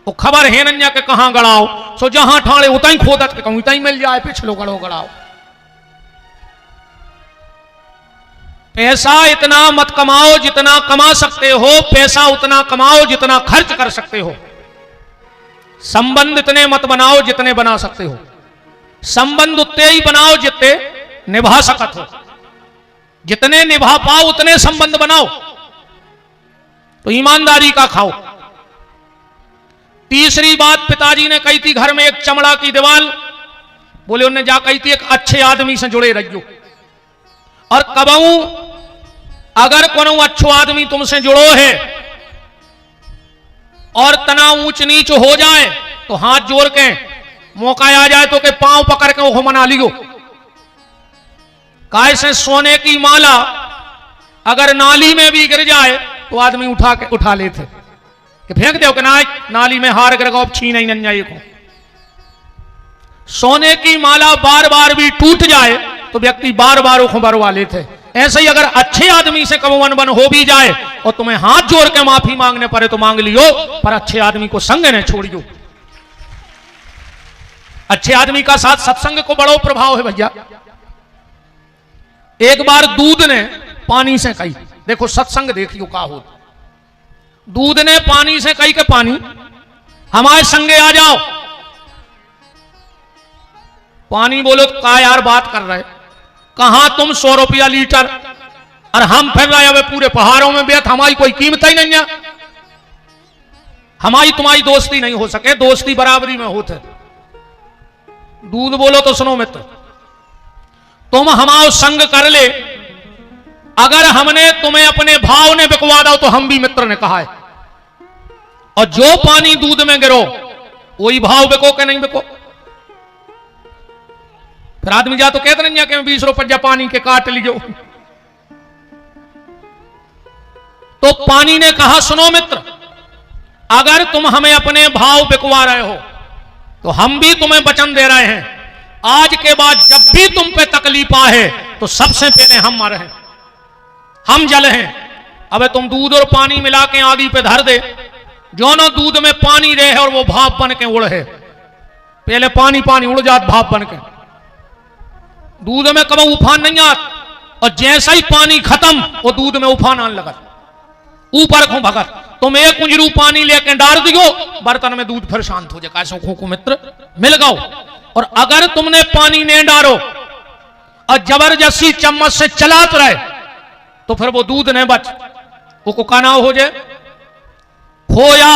वो खबर है नन्या के कहां गड़ाओ, सो जहां ठाणे उतना ही खोदत के कहूं ही मिल जाए, पिछलो गड़ो गड़ाओ। पैसा इतना मत कमाओ जितना कमा सकते हो, पैसा उतना कमाओ जितना खर्च कर सकते हो। संबंध इतने मत बनाओ जितने बना सकते हो, संबंध उतने ही बनाओ जितने निभा सकत हो। जितने निभा पाओ उतने संबंध बनाओ, तो ईमानदारी का खाओ। तीसरी बात पिताजी ने कही थी, घर में एक चमड़ा की दीवार, बोले उन्हें जा कही थी एक अच्छे आदमी से जुड़े रहियो। और कबहू अगर कोनो अच्छो आदमी तुमसे जुड़ो है और तना ऊंच नीच हो जाए तो हाथ जोड़ के मौका आ जाए तो के पांव पकड़ के वो मना लियो। काय से सोने की माला अगर नाली में भी गिर जाए तो आदमी उठा लेते कि फेंक दो कि ना नाली में हार गिर गो, छीन ही नहीं को। सोने की माला बार बार भी टूट जाए तो व्यक्ति बार बार उखों बरवा लेते। ऐसे ही अगर अच्छे आदमी से कबो अनबन हो भी जाए और तुम्हें हाथ जोड़ के माफी मांगने पड़े तो मांग लियो, पर अच्छे आदमी को संग न छोड़ियो। अच्छे आदमी का साथ सत्संग को बड़ो प्रभाव है भैया। एक बार दूध ने पानी से कही, देखो सत्संग देखियो का हो। दूध ने पानी से कही के पानी हमारे संगे आ जाओ। पानी बोलो तो का यार बात कर रहे, कहां तुम 100 रुपया लीटर और हम फिर रहे हुए पूरे पहाड़ों में बेत, हमारी कोई कीमत ही नहीं है। हमारी तुम्हारी दोस्ती नहीं हो सके, दोस्ती बराबरी में होते। दूध बोलो तो सुनो मित्र, तुम हमारा संग कर ले, अगर हमने तुम्हें अपने भाव ने बिकवा दो तो हम भी मित्र ने कहा है। और जो पानी दूध में गिरो वही भाव बिको के नहीं बिको। फिर आदमी जा तो कहते नहीं कि 20 रुपया पानी के काट लीजिए। तो पानी ने कहा सुनो मित्र, अगर तुम हमें अपने भाव बिकवा रहे हो तो हम भी तुम्हें वचन दे रहे हैं, आज के बाद जब भी तुम पे तकलीफ आए तो सबसे पहले हम मरे हैं, हम जले हैं। अब तुम दूध और पानी मिला के आगी पे धर दे, जो ना दूध में पानी रहे और वो भाप बन के उड़े, पहले पानी पानी उड़ जात भाप बन के। दूध में कब उफान नहीं आत, और जैसा ही पानी खत्म वो दूध में उफान आने लगा, ऊपर को भगत। तुम एक कुंजरू पानी लेके डाल दियो, बर्तन में दूध फिर शांत हो जाए। कैसे को मित्र मिल गाओ। और अगर तुमने पानी नहीं डालो और जबरदस्ती चम्मच से चलात रहे तो फिर वो दूध नहीं बच, वो का नाम हो जाए खोया।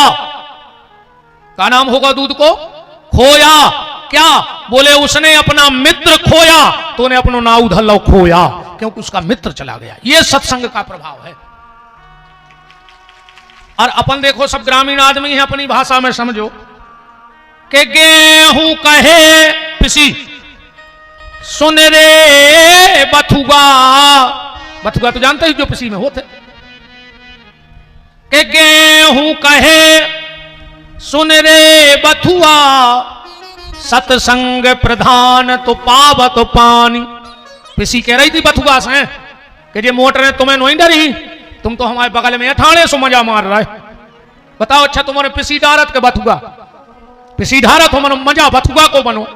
का नाम होगा दूध को? खोया। क्या बोले उसने अपना मित्र खोया तो उन्हें अपना नाव धल्लो खोया, क्योंकि उसका मित्र चला गया। ये सत्संग का प्रभाव है। और अपन देखो सब ग्रामीण आदमी है, अपनी भाषा में समझो कि गेहूं कहे पिसी सुन रे बथुआ। बथुआ तो जानते ही जो पिसी में होते। कि गेहूं कहे सुन रे बथुआ, सत्संग प्रधान तो पावत पानी। पिसी कह रही थी बथुआ से कि ये मोटर तुम्हें नहीं डरी, तुम तो हमारे बगल में अठाणे सो मजा मार रहा है। बताओ अच्छा तुम्हारे पिसी डारत के बथुआ, पिसी धारत हो मनो मजा बथुआ को बनो।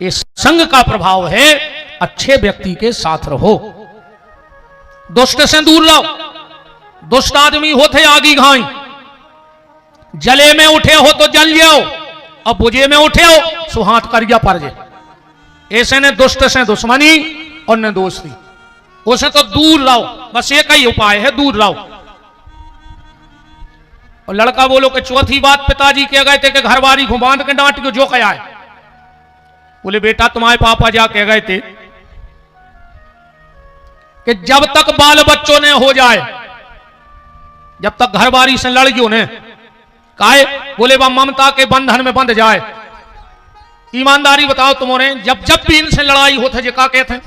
ये संग का प्रभाव है। अच्छे व्यक्ति के साथ रहो, दुष्ट से दूर रहो। दुष्ट आदमी होते आगी घाई, जले में उठे हो तो जल जाओ, अब बुझे में उठे हो सो हाथ करिया पर जे। ऐसे ने दुष्ट से दुश्मनी और न दोस्ती, उसे तो दूर रहो। बस एक ही उपाय है, दूर रहो। और लड़का बोलो कि चौथी बात पिताजी कह गए थे कि घरवारी को बांध के डांट के जो कहा है। बोले बेटा तुम्हारे पापा जा कह गए थे कि जब तक बाल बच्चों ने हो जाए, जब तक घरवारी से लड़कियों ने काहे, बोले वह ममता के बंधन में बंध जाए। ईमानदारी बताओ तुम्हारे, जब जब भी इनसे लड़ाई होते जे का कहते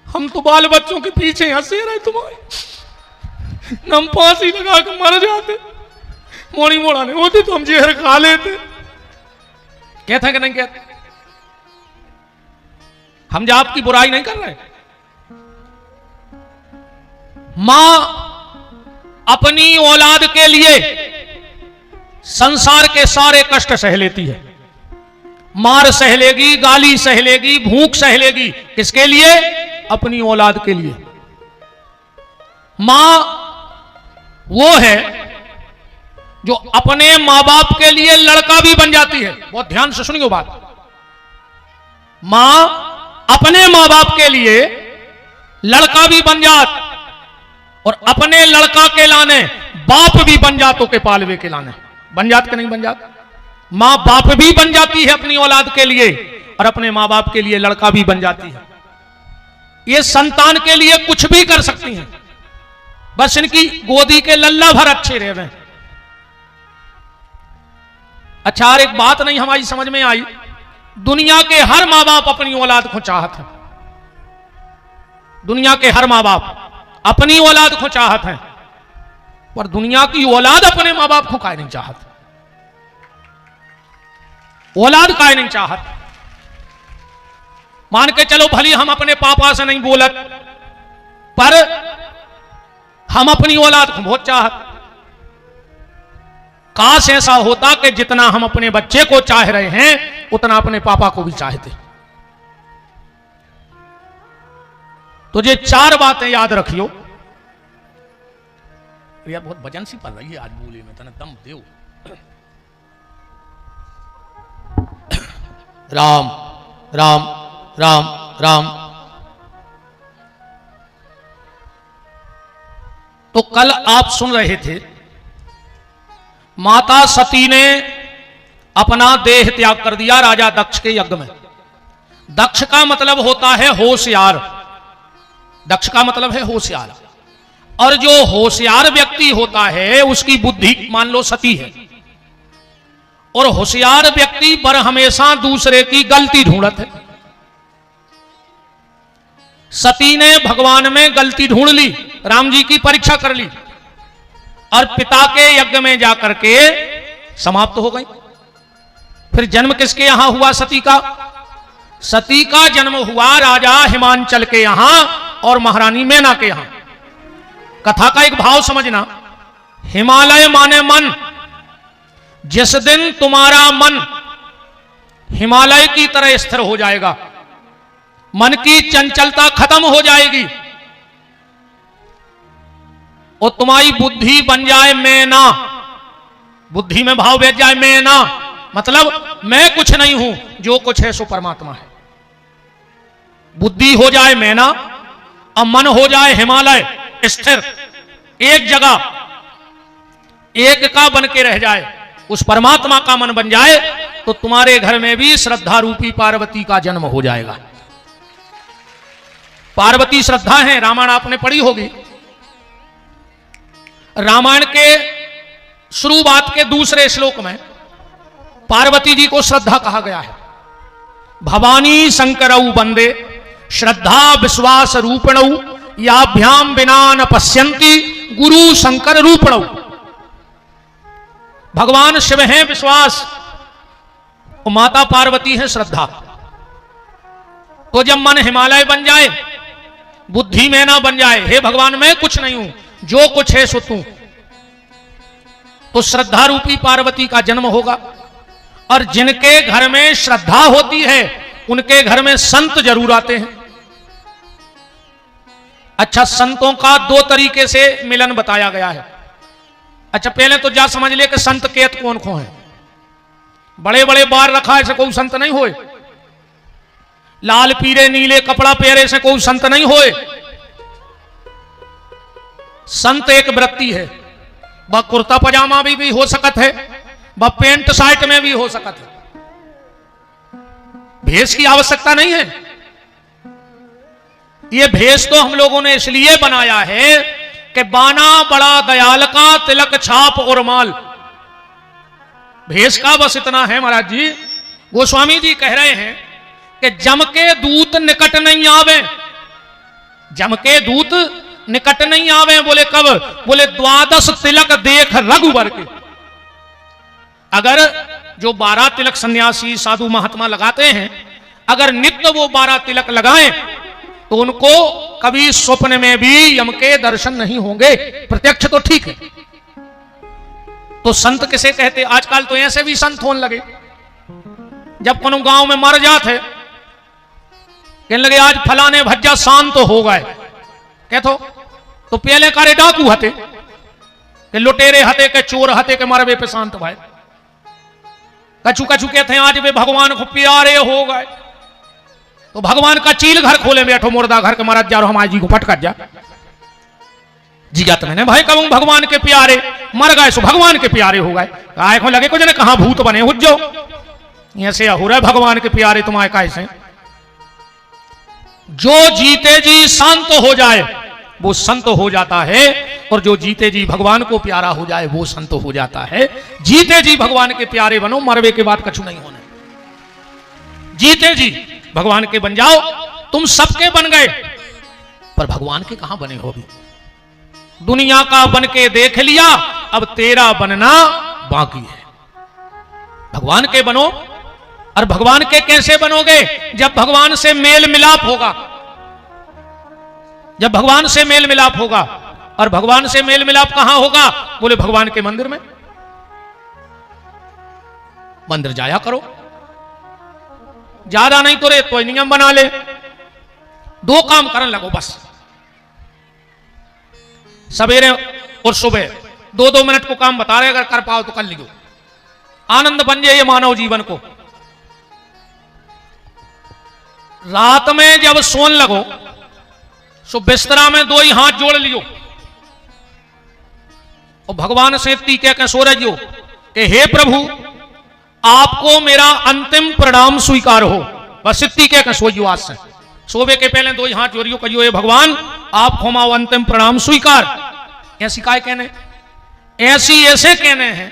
हम तो बाल बच्चों के पीछे हंसे रहे तुम्हारे, हम फांसी लगा के मर जाते, मोड़ी मोड़ा नहीं होती तो हम जहर खा लेते। कहते कि नहीं कहते? हम जो आपकी बुराई नहीं कर रहे। मां अपनी औलाद के लिए संसार के सारे कष्ट सह लेती है। मार सह लेगी, गाली सह लेगी, भूख सह लेगी। किसके लिए? अपनी औलाद के लिए। मां वो है जो अपने मां बाप के लिए लड़का भी बन जाती है। बहुत ध्यान से सुनिए बात। मां अपने मां बाप के लिए लड़का भी बन जात और अपने लड़का के लाने बाप भी बन जातों के पालवे के लाने। बन जात के नहीं बन जात? मां बाप भी बन जाती है अपनी औलाद के लिए और अपने मां बाप के लिए लड़का भी बन जाती है। ये संतान के लिए कुछ भी कर सकती हैं, बस इनकी गोदी के लल्ला भर अच्छे रह रहे। अच्छा, और एक बात नहीं हमारी समझ में आई, दुनिया के हर मां बाप अपनी औलाद को चाहत है। दुनिया के हर मां बाप अपनी औलाद को चाहत है, पर दुनिया की औलाद अपने मां बाप को काहे नहीं चाहत? औलाद काहे नहीं चाहत? मान के चलो भली हम अपने पापा से नहीं बोलत, पर हम अपनी औलाद को बहुत चाहत। काश ऐसा होता कि जितना हम अपने बच्चे को चाह रहे हैं उतना अपने पापा को भी चाहते। तो ये 4 बातें याद रखियो। यार बहुत वजन सी पड़ रही है आज बोले में, तने दम देव। राम राम राम राम। तो कल आप सुन रहे थे माता सती ने अपना देह त्याग कर दिया राजा दक्ष के यज्ञ में। दक्ष का मतलब होता है होशियार। दक्ष का मतलब है होशियार। और जो होशियार व्यक्ति होता है उसकी बुद्धि मान लो सती है। और होशियार व्यक्ति पर हमेशा दूसरे की गलती ढूंढत है। सती ने भगवान में गलती ढूंढ ली, राम जी की परीक्षा कर ली और पिता के यज्ञ में जाकर के समाप्त हो गई। फिर जन्म किसके यहां हुआ? सती का। सती का जन्म हुआ राजा हिमांचल के यहां और महारानी मैना के यहां। कथा का एक भाव समझना, हिमालय माने मन। जिस दिन तुम्हारा मन हिमालय की तरह स्थिर हो जाएगा, मन की चंचलता खत्म हो जाएगी और तुम्हारी बुद्धि बन जाए मैना, बुद्धि में भाव बैठ जाए मैना, मतलब मैं कुछ नहीं हूं, जो कुछ है सो परमात्मा है। बुद्धि हो जाए मैना और मन हो जाए हिमालय स्थिर, एक जगह एक का बन के रह जाए, उस परमात्मा का मन बन जाए, तो तुम्हारे घर में भी श्रद्धा रूपी पार्वती का जन्म हो जाएगा। पार्वती श्रद्धा है, रामायण आपने पढ़ी होगी। रामायण के शुरुआत के दूसरे श्लोक में पार्वती जी को श्रद्धा कहा गया है। भवानी शंकरऊ वंदे श्रद्धा विश्वास रूपणऊ याभ्याम बिना न पश्यंती गुरु शंकर रूपणऊ। भगवान शिव हैं विश्वास और माता पार्वती है श्रद्धा। तो जब मन हिमालय बन जाए, बुद्धि में ना बन जाए, हे भगवान मैं कुछ नहीं हूं, जो कुछ है सो तू, तो श्रद्धा रूपी पार्वती का जन्म होगा। और जिनके घर में श्रद्धा होती है उनके घर में संत जरूर आते हैं। अच्छा, संतों का 2 तरीके से मिलन बताया गया है। अच्छा, पहले तो जा समझ ले कि संत केत कौन कौन है। बड़े बड़े बार रखा ऐसे कोई संत नहीं होए, लाल पीले नीले कपड़ा पहरे से कोई संत नहीं होए। संत एक वृत्ति है, वह कुर्ता पजामा भी हो सकत है, वह पेंट शर्ट में भी हो सकत है। भेष की आवश्यकता नहीं है। ये भेष तो हम लोगों ने इसलिए बनाया है कि बाना बड़ा दयाल का तिलक छाप और माल। भेष का बस इतना है महाराज जी। गोस्वामी जी कह रहे हैं कि जम के दूत निकट नहीं आवे। जम के दूत निकट नहीं आवे, बोले कब? बोले 12 तिलक देख रघुवर के। अगर जो 12 तिलक सन्यासी साधु महात्मा लगाते हैं, अगर नित्य वो 12 तिलक लगाएं तो उनको कभी स्वप्न में भी यम के दर्शन नहीं होंगे। प्रत्यक्ष तो ठीक है, तो संत किसे कहते? आजकल तो ऐसे भी संत होने लगे, जब कोनो गांव में मर जाते कहने लगे आज फलाने भज्जा शांत हो गए, कहतो तो पहले करे डाकू हते के लुटेरे हते के चोर हते के मरवे पे शांत भाई, कछु कछु कहते हैं आज वे भगवान को प्यारे हो गए, तो भगवान का चील घर खोले बैठो मुर्दा घर के मरद जा रहा हमारे जी को पटकट जा जिगत मैंने भाई कहूं भगवान के प्यारे मर गए सो भगवान के प्यारे हो गए, आए को लगे कुछ ने कहा भूत बने हुज्जो ऐसे हो रहा है भगवान के प्यारे तुम्हारे कैसे। जो जीते जी शांत हो जाए वो संत हो जाता है, और जो जीते जी भगवान को प्यारा हो जाए वो संत हो जाता है। जीते जी भगवान के प्यारे बनो, मरवे के बाद कछु नहीं होने। जीते जी भगवान के बन जाओ, तुम सबके बन गए पर भगवान के कहां बने हो? अभी दुनिया का बन के देख लिया, अब तेरा बनना बाकी है। भगवान के बनो, और भगवान के कैसे बनोगे? जब भगवान से मेल मिलाप होगा, जब भगवान से मेल मिलाप होगा। और भगवान से मेल मिलाप कहां होगा? बोले भगवान के मंदिर में। मंदिर जाया करो, ज्यादा नहीं तो रे तो नियम बना ले, 2 काम करने लगो बस, सवेरे और सुबह 2-2 मिनट को काम बता रहे, अगर कर पाओ तो कर लियो, आनंद बन जाए ये मानव जीवन को। रात में जब सोन लगो सो बिस्तरा में 2 ही हाथ जोड़ लियो और भगवान से इतनी कह के सो रहियो कि हे प्रभु आपको मेरा अंतिम प्रणाम स्वीकार हो, बस इतनी कह के सोइयो। आज से सोवे के पहले 2 ही हाथ जोड़ियो, कहियो हे भगवान आपको हमारा अंतिम प्रणाम स्वीकार। ऐसी काय कहने, ऐसी ऐसे कहने हैं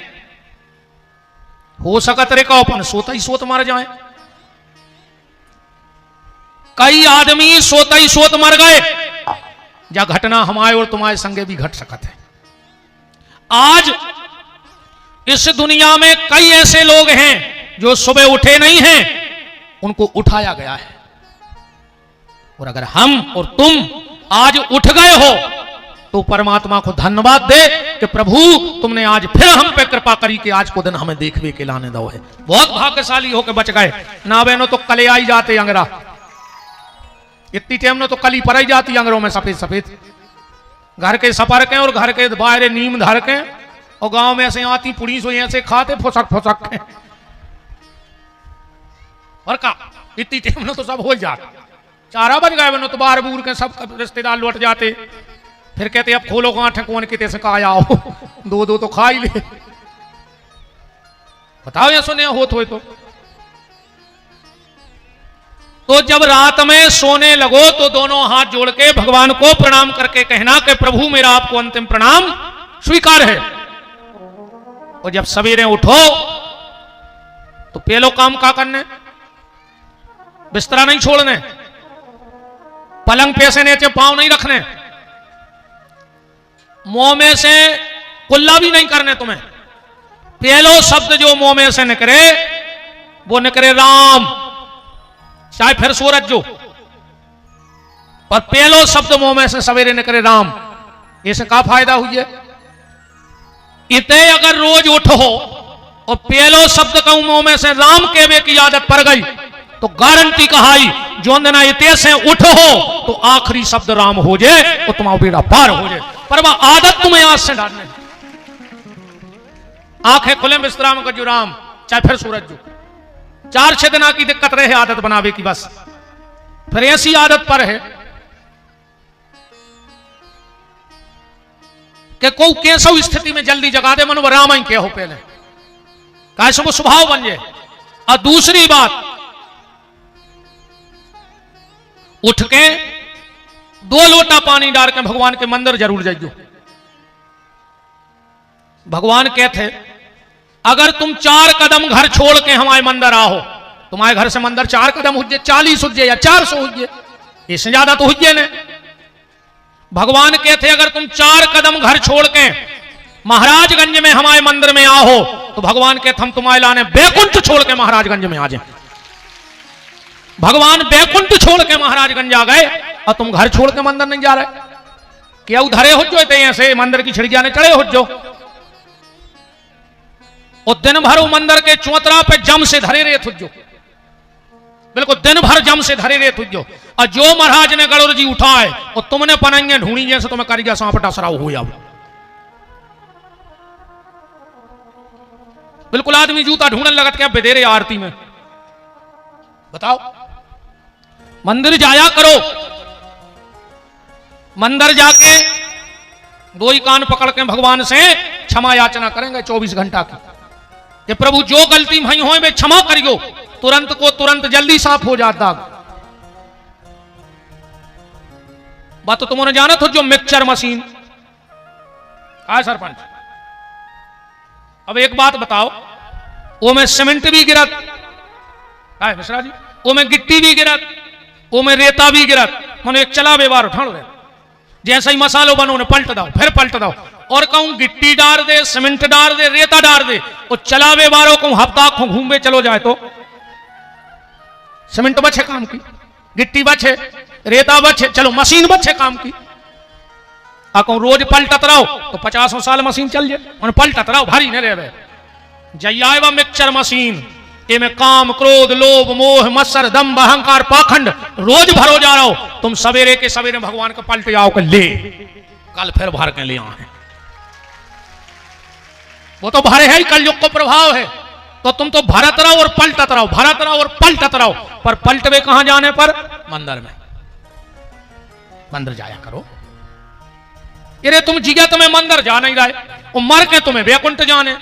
हो सकत रे का अपन सोता ही सोत मर जाए। कई आदमी सोता ही सोत मर गए, या घटना हमारे और तुम्हारे संगे भी घट सकत है। आज इस दुनिया में कई ऐसे लोग हैं जो सुबह उठे नहीं हैं, उनको उठाया गया है। और अगर हम और तुम आज उठ गए हो तो परमात्मा को धन्यवाद दे कि प्रभु तुमने आज फिर हम पे कृपा करी कि आज को दिन हमें देखने के लाने दो है। बहुत भाग्यशाली होकर बच गए। ना बहनों तो कले आई जाते अंगरा, इतनी टाइम में तो कली पर आई जाती अंगरों में सफेद सफेद, घर के सफर के और घर के बाहर नीम धर के, और गांव में ऐसे आती पुड़ी सो ऐसे खाते फुसक फुसक के, और का इतनी टाइम में तो सब हो जाता। 4 बज गए बनो तो बाहर बूर के सब रिश्तेदार लौट जाते, फिर कहते अब खोलो गांठ कौन कितने से कहा आओ 2-2 तो खा ही ले। बताओ ये सुने होत हो तो जब रात में सोने लगो तो दोनों हाथ जोड़ के भगवान को प्रणाम करके कहना कि प्रभु मेरा आपको अंतिम प्रणाम स्वीकार है। और जब सवेरे उठो तो पहलो काम क्या करने, बिस्तरा नहीं छोड़ने, पलंग पे से नीचे पांव नहीं रखने, मुंह में से कुल्ला भी नहीं करने तुम्हें। पहलो शब्द जो मुंह में से निकले वो निकले राम, चाहे फिर सूरज जो, पर पहलो शब्द मुंह में से सवेरे निकले राम। इससे क्या फायदा हुई है? इतने अगर रोज उठो और पहलो शब्द कहूं मुंह में से राम कहवे की आदत पड़ गई तो गारंटी कहाई जो अंदना इतने से उठो तो आखिरी शब्द राम हो जाए तो तुम्हारा बेड़ा पार हो जाए। पर वह आदत तुम्हें आज से डालने, आंखें खुले बिस्तरा में जो राम, चाहे फिर सूरज जो, 4-6 दिन की दिक्कत रहे आदत बनावे की, बस फिर ऐसी आदत पर है कि कोई कैसो स्थिति में जल्दी जगा दे मनो राम ही क्या हो पहले, कैसे वो स्वभाव बन जाए। और दूसरी बात, उठ के 2 लोटा पानी डाल के भगवान के मंदिर जरूर जाइयो। भगवान कहते अगर तुम 4 कदम घर छोड़ के हमारे मंदिर आओ, तुम्हारे घर से मंदिर 4 कदम हुज्जे, 40 हुज्जे या 400 हुज्जे, इससे ज्यादा तो हुज्जे ने। भगवान कहते अगर तुम 4 कदम घर छोड़ के महाराजगंज में हमारे मंदिर में आओ तो भगवान कहते हम तुम्हारे लाने बैकुंठ छोड़ के महाराजगंज में आ जाए। भगवान बैकुंठ छोड़ के महाराजगंज आ गए और तुम घर छोड़ के मंदिर नहीं जा रहे, क्या उधरे हो जो ऐसे मंदिर की छिड़किया ने चढ़े हो जो। और दिन भर वो मंदिर के चौतरा पे जम से धरे रहे तुझो, बिल्कुल दिन भर जम से धरे रहे तुझो। और जो महाराज ने गड़ोर जी उठाए और तुमने पनाइया ढूंढी जैसे तुम्हें करिया सांपटा सराव हो जाओ। बिल्कुल आदमी जूता ढूंढने लगत क्या बेदेरे आरती में। बताओ, मंदिर जाया करो, मंदिर जाके दो ही कान पकड़ के भगवान से क्षमा याचना करेंगे 24 घंटा की कि प्रभु जो गलती भई हो वे क्षमा करियो, तुरंत को तुरंत जल्दी साफ हो जाता। बात तो तुमने जाना था जो मिक्सचर मशीन आए सरपंच। अब एक बात बताओ, वो में सीमेंट भी गिरत आए मिश्रा जी, वो में गिट्टी भी गिरत, वो में रेता भी गिरत, मैंने एक चला व्यवहार उठा लो। जैसा ही मसालो बनो ने पलट दो, फिर पलट दो, और कहूं गिट्टी डाल दे, सीमेंट डाल दे, रेता डाल दे, और चलावे वालों को हफ्ता घूमे चलो जाए तो सीमेंट बचे काम की, गिट्टी बचे, रेता बचे, चलो मशीन बचे काम की। कहूं रोज पलटत रहो तो 50 साल मशीन चल जाए, पलटत रहो भारी न रहे। जया मिक्सचर मशीन में काम क्रोध लोभ मोह मत्सर दम्भ अहंकार पाखंड रोज भरो जा रहा हो, तुम सवेरे के सवेरे भगवान को पलट जाओ के ले, कल फिर भर के ले आए। वो तो भरे है ही, कलयुग को प्रभाव है, तो तुम तो भरत रहो और पलटत रहो, भरत रहो और पलटत रहो। पर पलटवे कहां जाने पर? मंदिर में। मंदिर जाया करो। अरे तुम जिया तुम्हें मंदिर जा नहीं रहे, और मर के तुम्हें वैकुंठ जाने।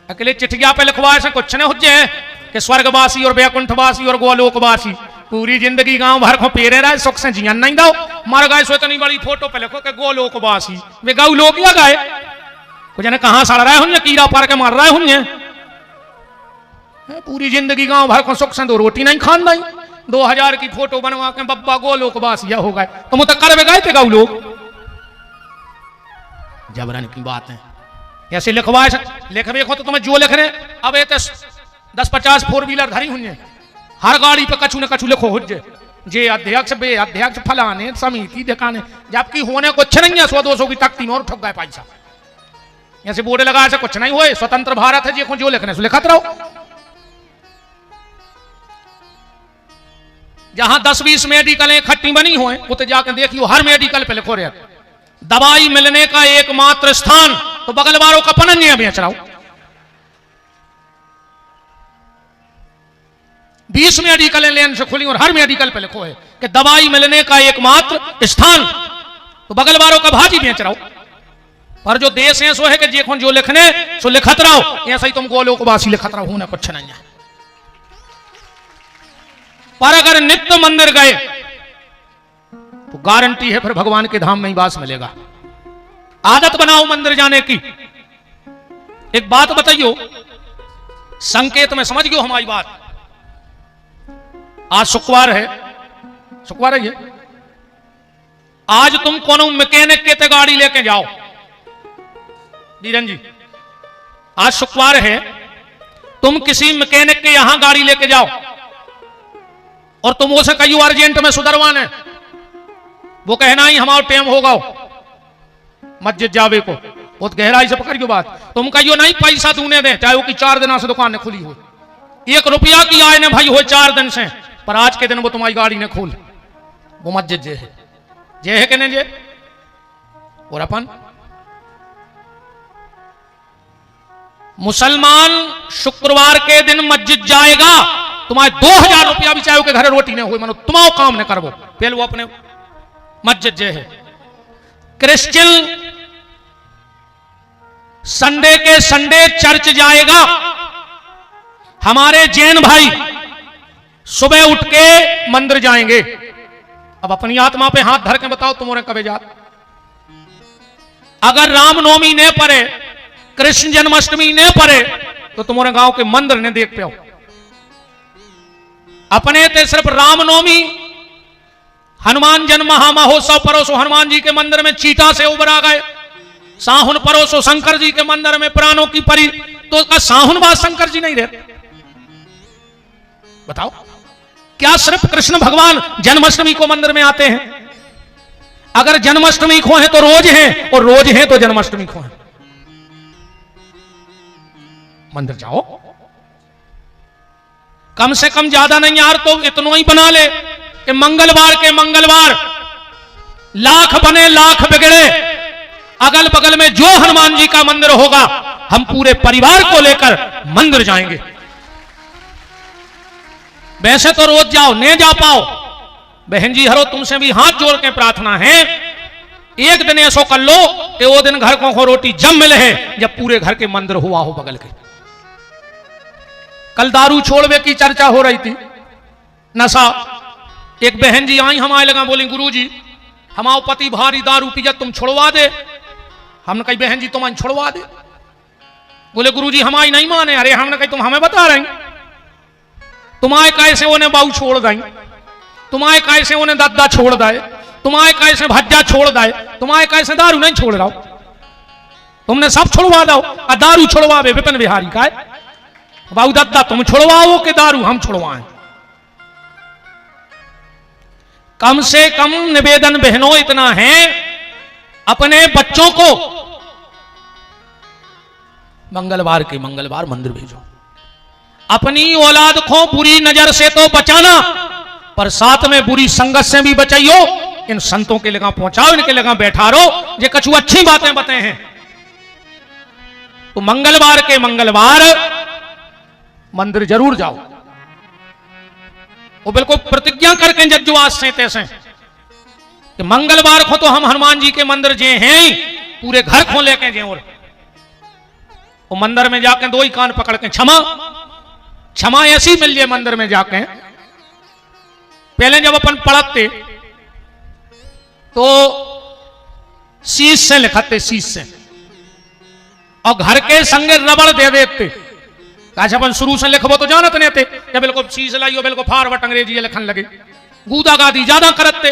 अकेले चिट्ठिया पे लिखवाए से कुछ नहीं हुज्जे कि स्वर्गवासी और वैकुंठवासी और गोलोकवासी पूरी जिंदगी गांव भर को पेरे रहे, सुख से जियन नहीं दो, मर गए सो इतनी बड़ी फोटो पे लिखो कि गोलोकवासी। वे गौ लोग या गए कुछ ने कहां सड़ रहे होंगे, कीड़ा पार के मार रहे होंगे। पूरी जिंदगी गांव भर को सुख से दो रोटी नहीं खान दी, 2000 की फोटो बनवा के बब्बा गोलोकवासी हो गए, तुम तो कर गए थे गौ लोग। जबरन की बात है, ऐसे लिखवाए लिख देखो तो तुम्हें जो लिख रहे। अब ये 10-50 4 व्हीलर धरी हुई, हर गाड़ी पे कछु न कछु लिखो हुज्जे, जे अध्यक्ष बे अध्यक्ष फलाने समिति दिखाने, जबकि होने कुछ नहीं है। 100-200 की तख्ती में और ठग गए पैसा। ऐसे बोर्ड लगाए से कुछ नहीं हुए, स्वतंत्र भारत है, जी जो लिखने से लिखत रहो। जहां 10-20 मेडिकल इकट्ठी बनी हुए, वो तो जाकर देखियो हर मेडिकल पे लिखो रहे दवाई मिलने का एकमात्र स्थान, तो बगल वालों का पनन्या बेच रहा हूं। 20 मेडिकल लेन से खुली और हर मेडिकल पे लिखो है कि दवाई मिलने का एकमात्र स्थान, तो बगल वालों का भाजी बेच रहा हूं। पर जो देश है सो है कि जेखों जो लिखने सो लिखत रहो, ऐसा ही तुम गोलोकवासी लिखत रहो, होना कुछ नहीं है। पर अगर नित्य मंदिर गए तो गारंटी है फिर भगवान के धाम में ही वास मिलेगा। आदत बनाओ मंदिर जाने की। एक बात बताइयो, संकेत में समझ गयो हमारी बात। आज शुक्रवार है, शुक्रवार है ये, आज तुम कोनो मैकेनिक के ते गाड़ी लेके जाओ, धीरन जी आज शुक्रवार है, तुम किसी मैकेनिक के यहां गाड़ी लेके जाओ और तुम उसे कहियो अर्जेंट में सुधरवाने, वो कहना ही हमारा टाइम होगा मस्जिद जावे को, बहुत गहराई से पकड़ियो बात। तुम कहियो नहीं पैसा तूने दे, चाहे वो कि 4 दिन से दुकान ने खुली हो, 1 रुपया की आय ने भाई हो 4 दिन से, पर आज के दिन वो तुम्हारी गाड़ी ने खोल, वो मस्जिद जे है कि नहीं जे। और अपन मुसलमान शुक्रवार के दिन मस्जिद जाएगा, तुम्हारे 2000 रुपया भी चाहे के घर रोटी नहीं हुई, मानो तुम्हारा काम न करवो, पहले वो अपने मस्जिद जे है। क्रिश्चियन संडे के संडे चर्च जाएगा, हमारे जैन भाई सुबह उठ के मंदिर जाएंगे। अब अपनी आत्मा पे हाथ धर के बताओ तुम्हारे कबे जात। अगर रामनवमी ने पड़े, कृष्ण जन्माष्टमी ने पड़े, तो तुम्हारे गांव के मंदिर ने देख पाओ। अपने ते सिर्फ रामनवमी हनुमान जन्म महामहोत्सव परोसो हनुमान जी के मंदिर में चीता से उभरा गए, साहुन परोसो शंकर जी के मंदिर में प्राणों की परी, तो उसका साहुन बात शंकर जी नहीं रहते। बताओ, क्या सिर्फ कृष्ण भगवान जन्माष्टमी को मंदिर में आते हैं? अगर जन्माष्टमी को है तो रोज है, और रोज है तो जन्माष्टमी को है। मंदिर जाओ, कम से कम ज्यादा नहीं यार तो इतना ही बना ले कि मंगलवार के मंगलवार लाख बने लाख बिगड़े, अगल बगल में जो हनुमान जी का मंदिर होगा हम पूरे परिवार को लेकर मंदिर जाएंगे। वैसे तो रोज जाओ, नहीं जा पाओ, बहन जी हरो तुमसे भी हाथ जोड़ के प्रार्थना है, एक दिन ऐसो कर लो कि वो दिन घर को रोटी जब मिले है जब पूरे घर के मंदिर हुआ हो बगल के। कल दारू छोड़वे की चर्चा हो रही थी, नशा। एक बहन जी आई हमारे लगा, बोली गुरुजी हमारा पति भारी दारू पिया, तुम छुड़वा दे। हमने कही बहन जी तुम्हारी छुड़वा दे। बोले गुरुजी हमारी नहीं माने। अरे हमने कही तुम हमें बता रही, तुम्हारे कैसे उन्हें बाऊ छोड़ दाई, तुम्हारे कैसे उन्हें दद्दा छोड़ दाए, तुम्हारे कैसे भज्जा छोड़ दाए, तुम्हारे कैसे दारू नहीं छोड़ रहा, तुमने सब छुड़वा दो। दारू छुड़वावे विपिन बिहारी का है, बाऊ दद्दा तुम छुड़वाओ कि दारू हम छुड़वाएं। कम से कम निवेदन बहनों इतना है, अपने बच्चों को मंगलवार के मंगलवार मंदिर भेजो। अपनी औलाद को बुरी नजर से तो बचाना, पर साथ में बुरी संगत से भी बचाइयो। इन संतों के लगा पहुंचाओ, इनके लगा बैठा रहो, ये कछु अच्छी बातें बताए हैं। तो मंगलवार के मंगलवार मंदिर जरूर जाओ। वो बिल्कुल प्रतिज्ञा करके जज्जो आज से तैसे कि मंगलवार को तो हम हनुमान जी के मंदिर जे हैं, पूरे घर को लेके जे। और वो मंदिर में जाके दो ही कान पकड़ के क्षमा क्षमा ऐसी मिल जाए मंदिर में जाके। पहले जब अपन पढ़ते तो शीश से लिखते, शीश से, और घर के संगे रबड़ दे देते। अपन शुरू से लिखबो तो जानत नहीं थे, जब बिल्कुल शीश लाइयो बिल्कुल फारवट अंग्रेजी लिखन लगे, गूदा गादी ज्यादा करते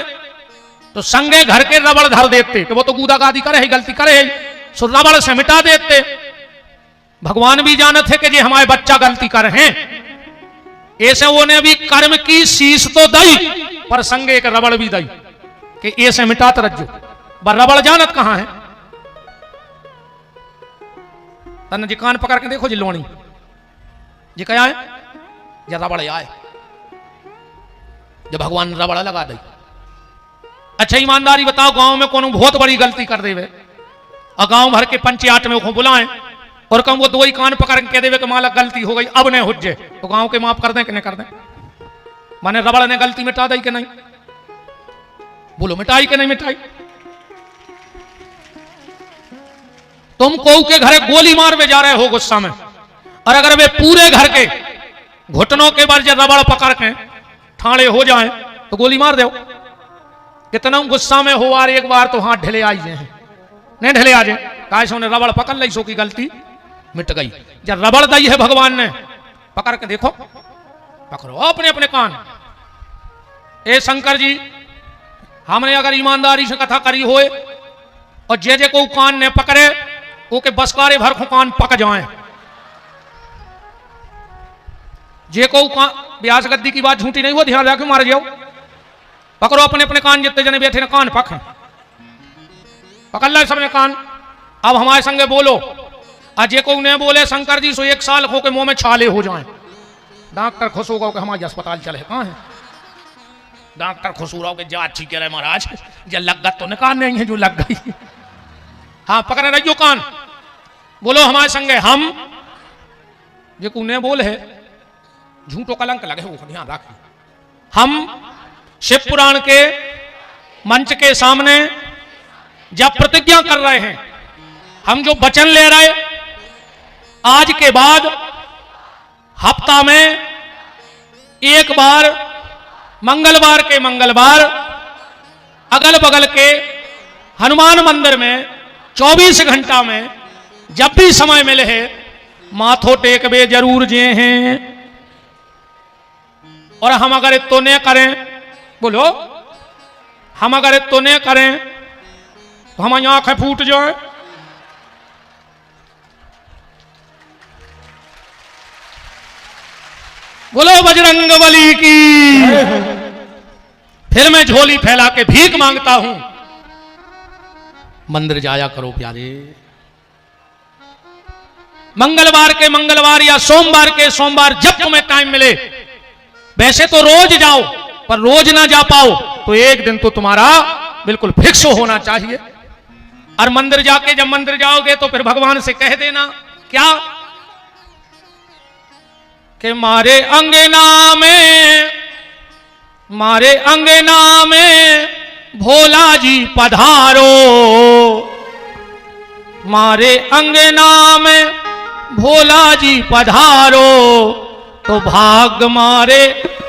तो संगे घर के रबड़ धर देते कि वो तो गूदा गादी करे है, गलती करे है, सो रबड़ से मिटा देते। भगवान भी जानत है कि ये हमारे बच्चा गलती कर हैं, ऐसे उन्हें भी कर्म की शीश तो दई पर संगे एक रबड़ भी दई कि ऐसे मिटात रज्जो। बर रबड़ जानत कहां है, तन जी कान पकड़ के देखो जी लोणी जी क्या है, या रबड़ आए, जब भगवान रबड़ लगा दे। अच्छा ईमानदारी बताओ, गांव में कौन बहुत बड़ी गलती कर देवे और गांव भर के पंचायत में बुलाएं और कहूं वो दो ही कान पकड़ के कह देवे कि माला गलती हो गई अब नहीं हुज्जे, तो गांव के माफ कर दें कि नहीं कर दें? माने रबड़ ने गलती मिटा दी कि नहीं? बोलो मिटाई कि नहीं मिटाई? तुम को के घर गोली मार में जा रहे हो गुस्सा में, और अगर वे पूरे घर के घुटनों के बार जब रबड़ पकड़ के ठाणे हो जाएं तो गोली मार दो। कितना गुस्सा में हो और एक बार तो हाथ ढिले आई हैं, नहीं ढिले आ जाए, काश उन्हें रबड़ पकड़ ली, सो की गलती मिट गई। जब रबड़ दी है भगवान ने, पकड़ के देखो, पकड़ो अपने अपने कान। ए शंकर जी, हमने अगर ईमानदारी से कथा करी होए और जे को कान ने पकड़े वो के बसकारे भर को कान पक जाए, जे को ब्यास गद्दी की बात झूठी नहीं हो, ध्यान रखो मार जाओ। पकड़ो अपने अपने कान, जितने जने बैठे ना कान पक पकड़ ला सबने कान। अब हमारे संगे बोलो, अजय को उन्हें बोले शंकर जी सो 1 साल हो के मुंह में छाले हो जाएं, डॉक्टर खुश होगा कि हमारे अस्पताल चले। कहाँ है डॉक्टर खुश हो रहा हो कि जा अच्छी कह रहे महाराज, जब लग गत तो निकाल नहीं है जो लग गई। हाँ पकड़े रहियो कान, बोलो हमारे संगे हम, जो उन्हें बोले है झूठो कलंक लगे वो ध्यान रखिए। हम शिव पुराण के मंच के सामने जब प्रतिज्ञा कर रहे हैं, हम जो वचन ले रहे, आज के बाद हफ्ता में एक बार मंगलवार के मंगलवार अगल बगल के हनुमान मंदिर में 24 घंटा में जब भी समय मिले है माथो टेकवे जरूर जे हैं। और हम अगर इतो न करें, बोलो हम अगर इतो न करें तो हमारी आंखें फूट जाए। बोलो बजरंग बली की। फिर मैं झोली फैला के भीख मांगता हूं, मंदिर जाया करो प्यारे। मंगलवार के मंगलवार या सोमवार के सोमवार, जब तुम्हें टाइम मिले, वैसे तो रोज जाओ, पर रोज ना जा पाओ तो एक दिन तो तुम्हारा बिल्कुल फिक्स होना चाहिए। और मंदिर जाके जब मंदिर जाओगे तो फिर भगवान से कह देना क्या कि मारे अंगना में भोला जी पधारो, मारे अंगना में भोला जी पधारो, तो भाग मारे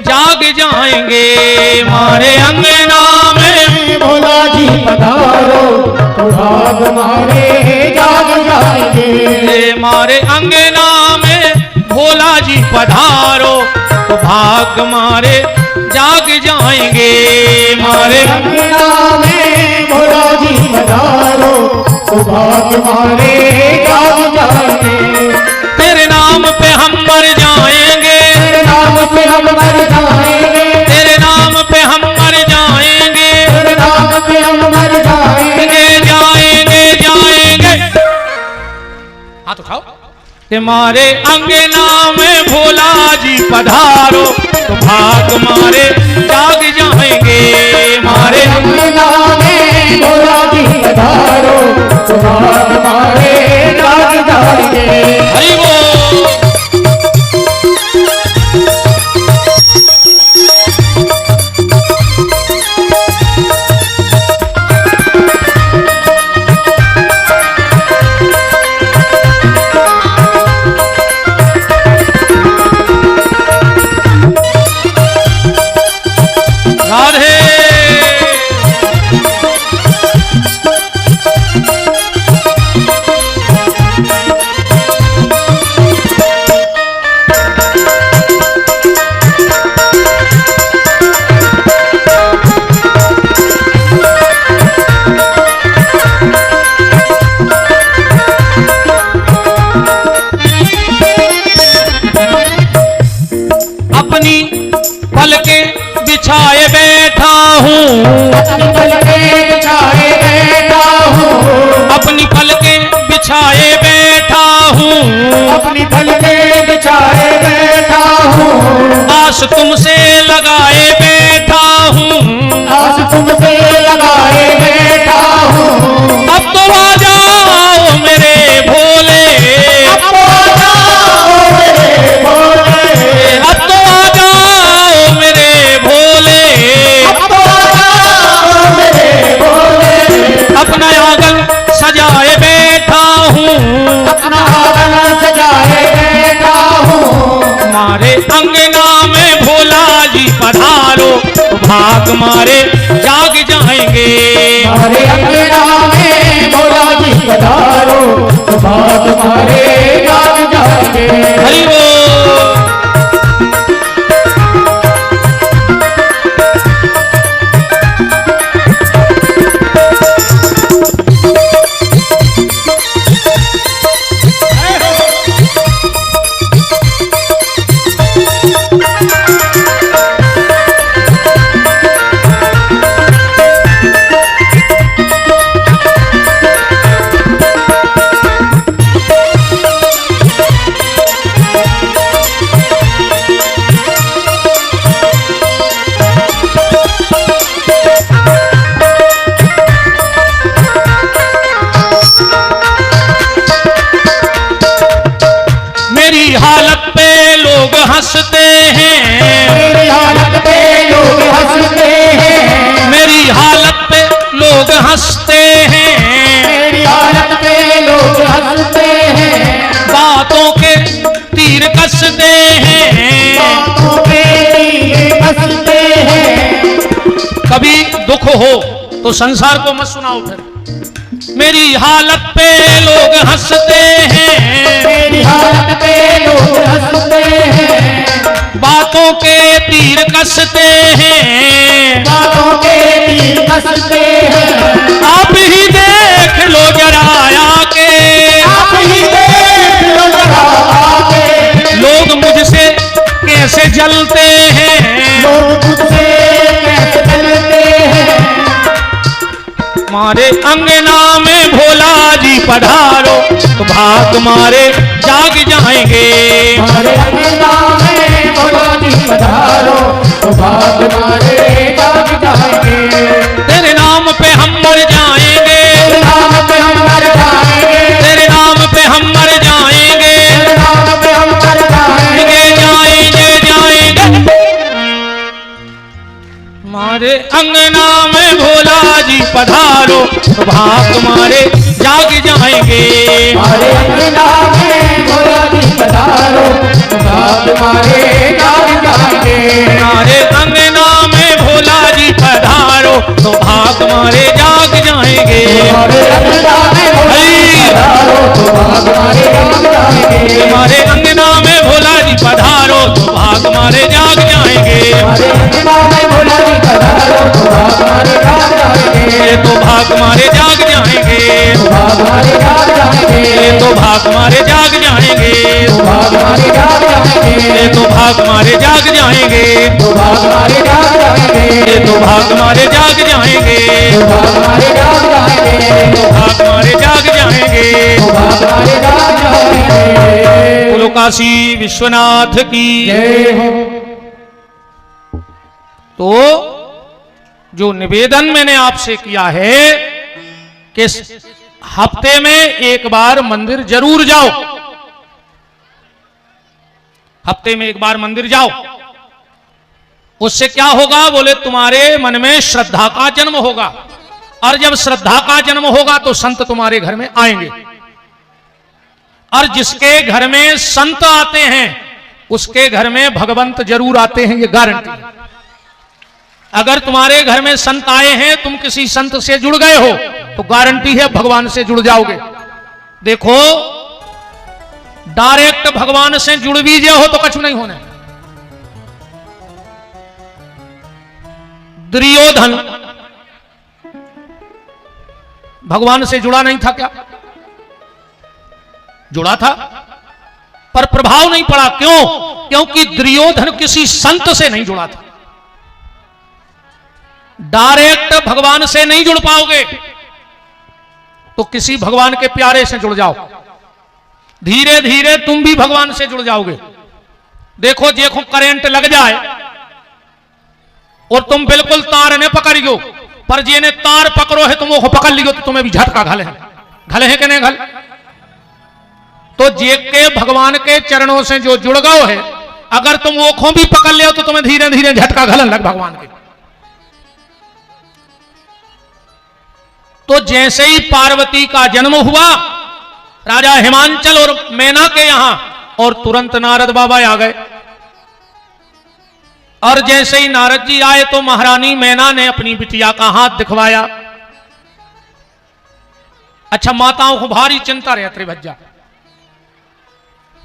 जाग जाएंगे। मारे अंगना में भोला जी पधारो, तो भाग मारे जाग जाएंगे। मारे अंगना में भोला जी पधारो, तो भाग मारे जाग जाएंगे। मारे अंगना में भोला जी पधारो, तो भाग मारे जाग जाएंगे। तेरे नाम पे हम मर जाएंगे, तेरे नाम पे हम मर जाएंगे, तेरे नाम पे हम मर जाएंगे, तेरे नाम पे हम मर जाएंगे। जाएंगे। हाथ उठाओ। मारे अंगना में भोला जी पधारो, तो भाग मारे जाग जाएंगे। मारे अंगना में भोला जी पधारो, तो भाग मारे जाग जाएंगे। हरि बोल। पलके बिछाए बैठा हूँ, अपनी पलके बिछाए बैठा हूँ, अपनी पलके बिछाए बैठा हूँ, अपनी पलके बिछाए बैठा हूँ। आस तुमसे लगाए बैठा हूँ, आस तुमसे लगाए बैठा हूँ। अब तो आ जाओ मेरे भोले, अब तो आ जाओ मेरे भोले, अब तो आ जाओ मेरे भोले, अब तो आ जाओ मेरे भोले। अपना आंगन सजाए बैठा हूँ, अपना आंगन सजाए बैठा हूँ। मारे अंगना में भोला जी पधारो, तो भाग मारे जाग जाएंगे। हमारे अंगना में भोला जी पधारो, तो भाग मारे जाग जाएंगे। हरि बोल। मेरी हालत पे लोग हंसते हैं, मेरी हालत पे लोग हंसते हैं, मेरी हालत पे लोग हंसते हैं, मेरी हालत पे लोग हंसते हैं। बातों के तीर कसते हैं, बातों पे तीर कसते हैं। कभी दुख हो तो संसार को मत सुनाओ फिर। मेरी हालत पे लोग हंसते हैं, मेरी हालत पे लोग हंसते हैं, बातों के तीर कसते हैं, बातों के तीर कसते हैं। आप ही देख लो जरा आके, आप ही देख लो जरा आके, लोग मुझसे कैसे जलते हैं, लोग मुझसे कैसे जलते हैं। मारे अंगना में भोला जी पधारो, तो भाग तुम्हारे जाग जाएंगे। हमारे अंगना में भोला जी पधारो तो भाग हमारे जाग जाएंगे। तेरे नाम पे हम मर जाएंगे, तेरे नाम पे हम मर जाएंगे, तेरे नाम पे हम मर जाएंगे, तेरे नाम पे हम मर जाएंगे। जाएंगे जाएंगे। हमारे अंगना में भोला जी पधारो तो भाग तुम्हारे जाग जाएंगे। हमारे अंगना में भोला जी पधारो तो भाग हमारे जाग जाएंगे। हमारे अंगना में भोला जी पधारो तो भाग तुम्हारे जाग जाएंगे। हमारे अंगना में भोला जी पधारो तो भाग हमारे जाग जाएंगे। हमारे अंगना में भोला जी पधारो तो भाग तुम्हारे जाग जाएंगे। हमारे अंगना में भोला जी पधारो तो भाग हमारे जाग जाएंगे। तो भाग तुम्हारे जाग जाएंगे, तो भाग हमारे जाग जाएंगे। तो भाग तुम्हारे जाग जाएंगे, तो भाग हमारे जाग जाएंगे। तो भाग तुम्हारे जाग जाएंगे, तो भाग हमारे जाग जाएंगे। तो भाग तुम्हारे जाग जाएंगे, तो भाग हमारे जाग जाएंगे। तो भाग तुम्हारे जाग जाएंगे। तो भाग हमारे जाग जाएंगे। बोलो काशी विश्वनाथ की। जय हो। तो जो निवेदन मैंने आपसे किया है कि हफ्ते में एक बार मंदिर जरूर जाओ, हफ्ते में एक बार मंदिर जाओ। उससे क्या होगा बोले तुम्हारे मन में श्रद्धा का जन्म होगा, और जब श्रद्धा का जन्म होगा तो संत तुम्हारे घर में आएंगे, और जिसके घर में संत आते हैं उसके घर में भगवंत जरूर आते हैं, ये गारंटी है। अगर तुम्हारे घर में संत आए हैं, तुम किसी संत से जुड़ गए हो तो गारंटी है भगवान से जुड़ जाओगे। देखो डायरेक्ट भगवान से जुड़ भी जे हो तो कछु नहीं होने। दुर्योधन भगवान से जुड़ा नहीं था क्या? जुड़ा था, पर प्रभाव नहीं पड़ा। क्यों? क्योंकि दुर्योधन किसी संत से नहीं जुड़ा था। डायरेक्ट भगवान से नहीं जुड़ पाओगे तो किसी भगवान के प्यारे से जुड़ जाओ, धीरे धीरे तुम भी भगवान से जुड़ जाओगे। देखो देखो करंट लग जाए और तुम बिल्कुल तार ने पकड़ियो, पर जिन्हें तार पकड़ो है तुम वो पकड़ लियो तो तुम्हें भी झटका घले है कि नहीं घल। तो जे के भगवान के चरणों से जो जुड़ गए है, अगर तुम वो खो भी पकड़ लियो तो तुम्हें धीरे धीरे झटका घलन लग भगवान के। तो जैसे ही पार्वती का जन्म हुआ राजा हिमांचल और मैना के यहां, और तुरंत नारद बाबा आ गए, और जैसे ही नारद जी आए तो महारानी मैना ने अपनी बिटिया का हाथ दिखवाया। अच्छा, माताओं को भारी चिंता रहे त्रिभज्जा,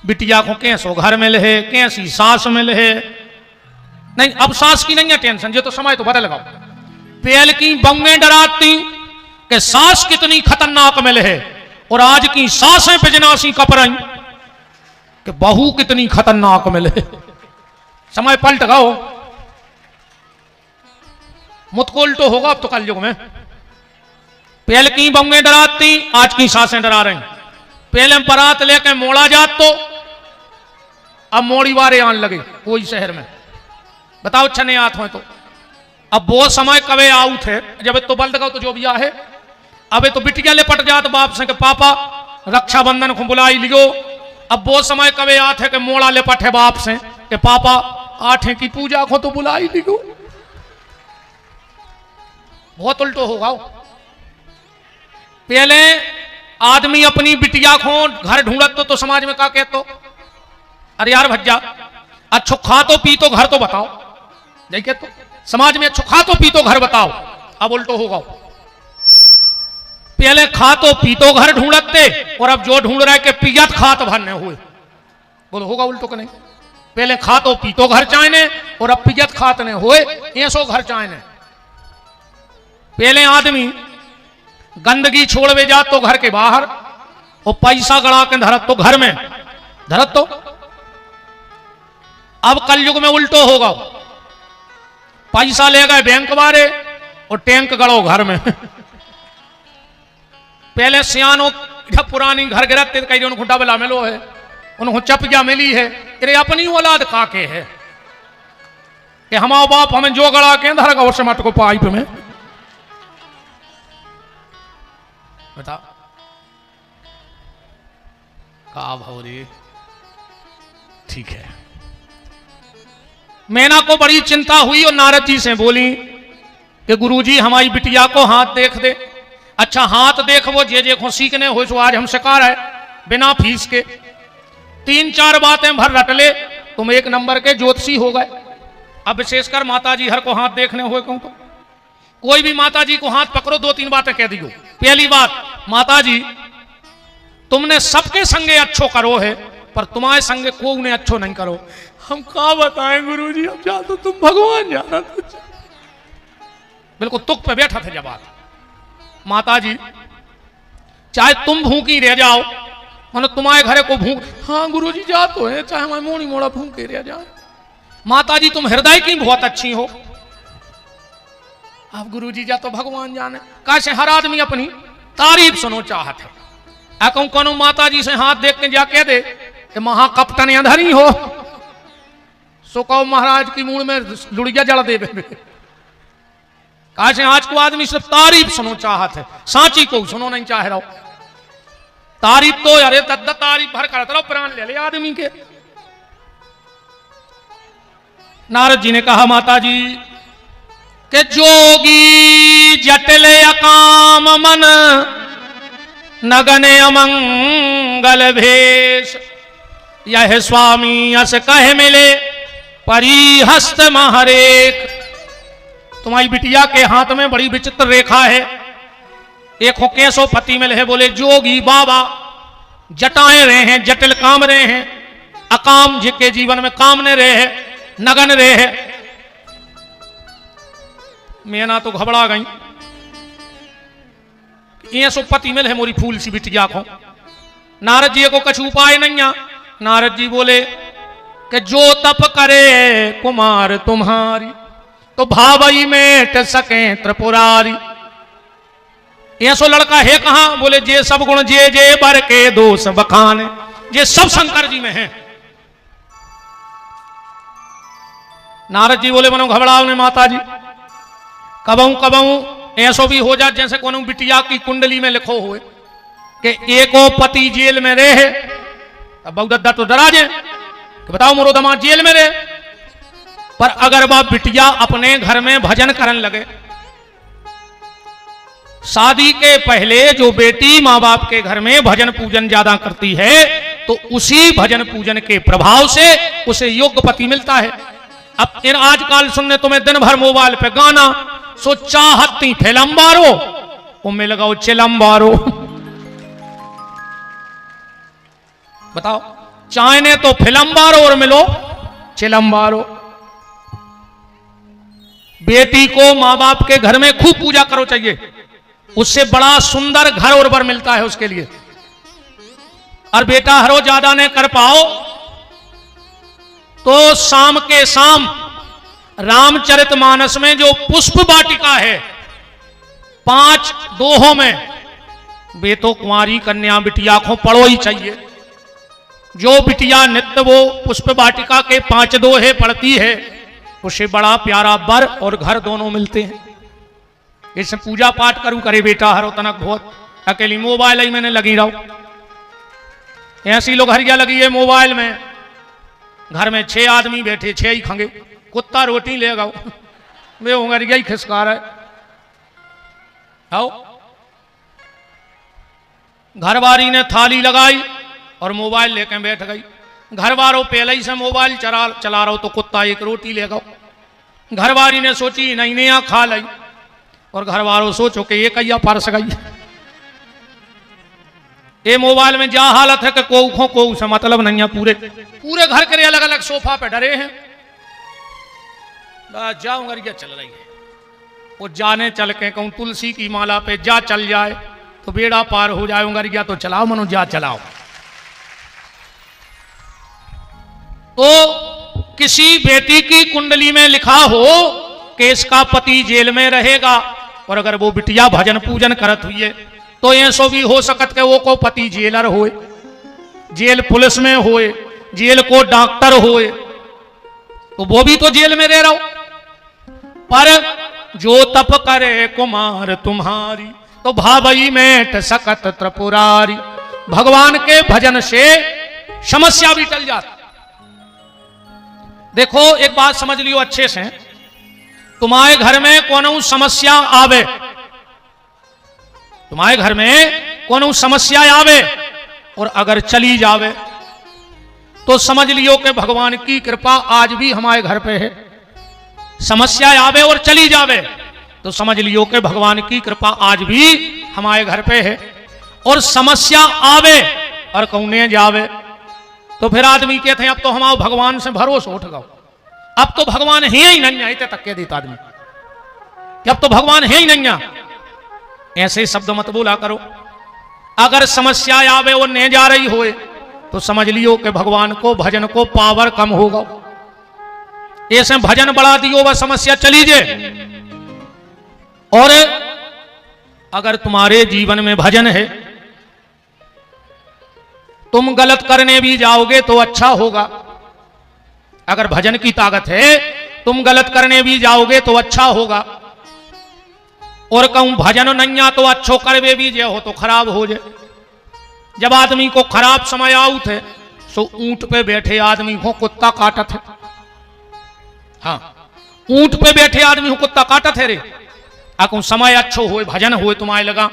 बिटिया को कैसो घर में लहे, कैसी सास में लहे। नहीं, अब सास की नहीं है टेंशन, ये तो समय तो बदल गया। पहल की बंगे डराती कि सास कितनी खतरनाक मिल है, और आज की सासें बिजनासी कपरई कि बहू कितनी खतरनाक मिल है। समय पलट गओ, मुझको उल्टो होगा अब तो कल युग में। पहले की बंगे डराती, आज की सासें डरा रही। पहले परात लेके मोड़ा जात तो अब मोड़ी वारे आने लगे कोई शहर में, बताओ छने आत हो तो। अब वो समय कवे आऊ थे जब तो बल्द गो तो जो भी आहे, अबे तो बिटिया लिपट जात बाप से कि पापा रक्षाबंधन को बुलाई लियो। अब वो समय कवे आते कि मोड़ा लिपट है बाप से कि पापा आठे की पूजा को तो बुलाई लियो। बहुत उल्टो होगा। पहले आदमी अपनी बिटिया को घर ढूंढत तो समाज में क्या कहते? अरे यार भज्जा, अच्छो खा तो पी तो घर तो बताओ, नहीं कहते समाज में अच्छो खा तो पी तो घर बताओ। अब उल्टो होगा, पहले खा तो पी तो घर ढूंढते, और अब जो ढूंढ रहा है कि पियत खात भरने हुए। बोलो होगा उल्टो कि नहीं? पहले खा तो पी तो घर चाहने, और अब पियत खात ने हुए ऐसो घर चाहने। पहले आदमी गंदगी छोड़वे जात तो घर के बाहर, और पैसा गड़ा के धरत तो घर में धरत तो। अब कलयुग में उल्टो होगा, पैसा ले गए बैंक वाले और टैंक गड़ो घर में। पहले सियानो जब पुरानी घर गिरते कहीं उन खुटा बला मिलो है, उनको चपिया मिली है, तेरे अपनी औलाद काके है कि हमारा बाप हमें जो गड़ा के धर गौ समट को पाइप में। बता का भौरी। ठीक है, मैना को बड़ी चिंता हुई और नारद जी से बोली कि गुरुजी हमारी बिटिया को हाथ देख दे। अच्छा हाथ देख, वो जे को सीखने हो तो आज हम शिकार है बिना फीस के। 3-4 बातें भर रट ले, तुम एक नंबर के ज्योतिषी हो गए। अब विशेषकर माता जी हर को हाथ देखने हुए कहूं तो कोई भी माता जी को हाथ पकड़ो 2-3 बातें कह दियो। पहली बात, माता जी तुमने सबके संगे अच्छो करो है, पर तुम्हारे संगे को उन्हें अच्छो नहीं करो। हम क्या बताएं गुरुजी, अब जा तो तुम भगवान जाना। बिल्कुल तुक पे बैठा थे जवाब। माता जी चाहे तुम भूखी रह जाओ, मैंने तुम्हारे घरे को भूख, हाँ गुरुजी जा तो है, चाहे मैं मोड़ी मोड़ा भूखे रह जाए। माता जी तुम हृदय की बहुत अच्छी हो। अब गुरुजी जा तो भगवान जाने। कैसे हर आदमी अपनी तारीफ सुनो चाहत है। कहूं कौन माता जी से हाथ देख के जा कह दे कि महाकप्तान अंधरी हो, सो कहो महाराज की मूड में लुड़िया जड़ दे। कैसे आज को आदमी सिर्फ तारीफ सुनो चाहत है, सांची को सुनो नहीं चाह रहा। तारीफ तो अरे दद्द तारीफ भर करता रहो, प्राण ले ले आदमी के। नारद जी ने कहा माता जी कि जोगी जटिल अकाम मन नगन अमंगल भेष, यह स्वामी यस कह मिले परिहस्त महरेख। तुम्हारी बिटिया के हाथ में बड़ी विचित्र रेखा है, एक हो कैसो पति मिले है। बोले जोगी बाबा जटाए रहे हैं, जटिल काम रहे हैं, अकाम जिसके जीवन में काम ने रहे हैं, नगन रहे हैं। मैना तो घबरा गई, ये सो पति मिले है मोरी फूल सी बिटिया को। नारद जी को कुछ उपाय नहीं आ। नारद जी बोले कि जो तप करे कुमार तुम्हारी, तो भावई मेट सके त्रिपुरारी। ये सो लड़का है कहां? बोले जे सब गुण जे जे बर के दोष बखाने, ये सब शंकर जी में है। नारद जी बोले मनो घबराओ ने माता जी, कबहू कबहू ऐसो भी हो जाए जैसे कोनो बिटिया की कुंडली में लिखो हुए कि एको पति जेल में रहे। अब बहुदत्ता तो डरा जाए कि बताओ मोरो दमा जेल में रहे, पर अगर वह बिटिया अपने घर में भजन करने लगे। शादी के पहले जो बेटी माँ बाप के घर में भजन पूजन ज्यादा करती है, तो उसी भजन पूजन के प्रभाव से उसे योग्य पति मिलता है। अब इन आजकल सुनने तुम्हें दिन भर मोबाइल पे गाना, सो चाहती फिल्मबारो उनमें लगाओ चिलम्बारो। बताओ, चाहने तो फिल्मबारो और मिलो चिलम्बारो। बेटी को माँ बाप के घर में खूब पूजा करो चाहिए, उससे बड़ा सुंदर घर और बर मिलता है उसके लिए। और बेटा हरो ज्यादा ने कर पाओ तो शाम के शाम रामचरितमानस में जो पुष्प वाटिका है 5 दोहों में, वे तो कुंवारी कन्या बिटिया को पढ़ो ही चाहिए। जो बिटिया नित्य वो पुष्प वाटिका के 5 दोहे पढ़ती है, उसे बड़ा प्यारा बर और घर दोनों मिलते हैं। इसे पूजा पाठ करूं करे बेटा हरो तनक बहुत, अकेली मोबाइल ही मैंने लगी रहो। ऐसी लोग हरिया लगी है मोबाइल में, घर में 6 आदमी बैठे 6 ही खंगे, कुत्ता रोटी ले गाओ वे हरिया ही खिसका रहा है। आओ, घरवारी ने थाली लगाई और मोबाइल लेकर बैठ गई। घर वालों पहले ही से मोबाइल चला रहा हो तो कुत्ता एक रोटी ले गाओ। घरवारी ने सोची नहीं नया खा ली, और घर वालों सोचो कि ये कैया परस गई। ये मोबाइल में जा हालत है कि को से मतलब नहीं है। पूरे घर के अलग अलग सोफा पे डरे हैं। जाऊंगा चल रही है, वो जाने चल के कहूं तुलसी की माला पे जा चल जाए तो बेड़ा पार हो जाऊंगा। तो चलाओ मनो जा चलाओ। तो किसी बेटी की कुंडली में लिखा हो कि इसका पति जेल में रहेगा, और अगर वो बिटिया भजन पूजन करत हुई है तो ऐसो भी हो सकत के वो को पति जेलर होए, जेल पुलिस में होए, जेल को डॉक्टर होए, तो वो भी तो जेल में रह रहा हो। पर जो तप करे कुमार तुम्हारी, तो भावई मेट सकत त्रिपुरारी। भगवान के भजन से समस्या भी टल जाती। देखो एक बात समझ लियो अच्छे से, तुम्हारे घर में कोनो समस्या आवे, तुम्हारे घर में कोनो समस्या आवे और अगर चली जावे, तो समझ लियो कि भगवान की कृपा आज भी हमारे घर पे है। समस्या आवे और चली जावे तो समझ लियो कि भगवान की कृपा आज भी हमारे घर पे है। और समस्या आवे और कौने जावे तो फिर आदमी कहते हैं अब तो हमारे भगवान से भरोसा उठ गओ, अब तो भगवान है ही नहीं आते तक कह देता आदमी कि अब तो भगवान है ही नहीं। ऐसे शब्द मत बोला करो। अगर समस्या आवे और नहीं जा रही होए तो समझ लियो कि भगवान को भजन को पावर कम होगा। ऐसे भजन बढ़ा दियो वह समस्या चली जाए। और अगर तुम्हारे जीवन में भजन है, तुम गलत करने भी जाओगे तो अच्छा होगा। अगर भजन की ताकत है, तुम गलत करने भी जाओगे तो अच्छा होगा। और कहूं भजन नैया तो अच्छो करवे भी जे हो तो खराब हो जाए। जब आदमी को खराब समय आऊ थे सो ऊंट पे बैठे आदमी को कुत्ता काटत है। हाँ, ऊंट पे बैठे आदमी को कुत्ता काटत है रे। कहूं समय अच्छो हो, भजन हो तुम्हारे लगा।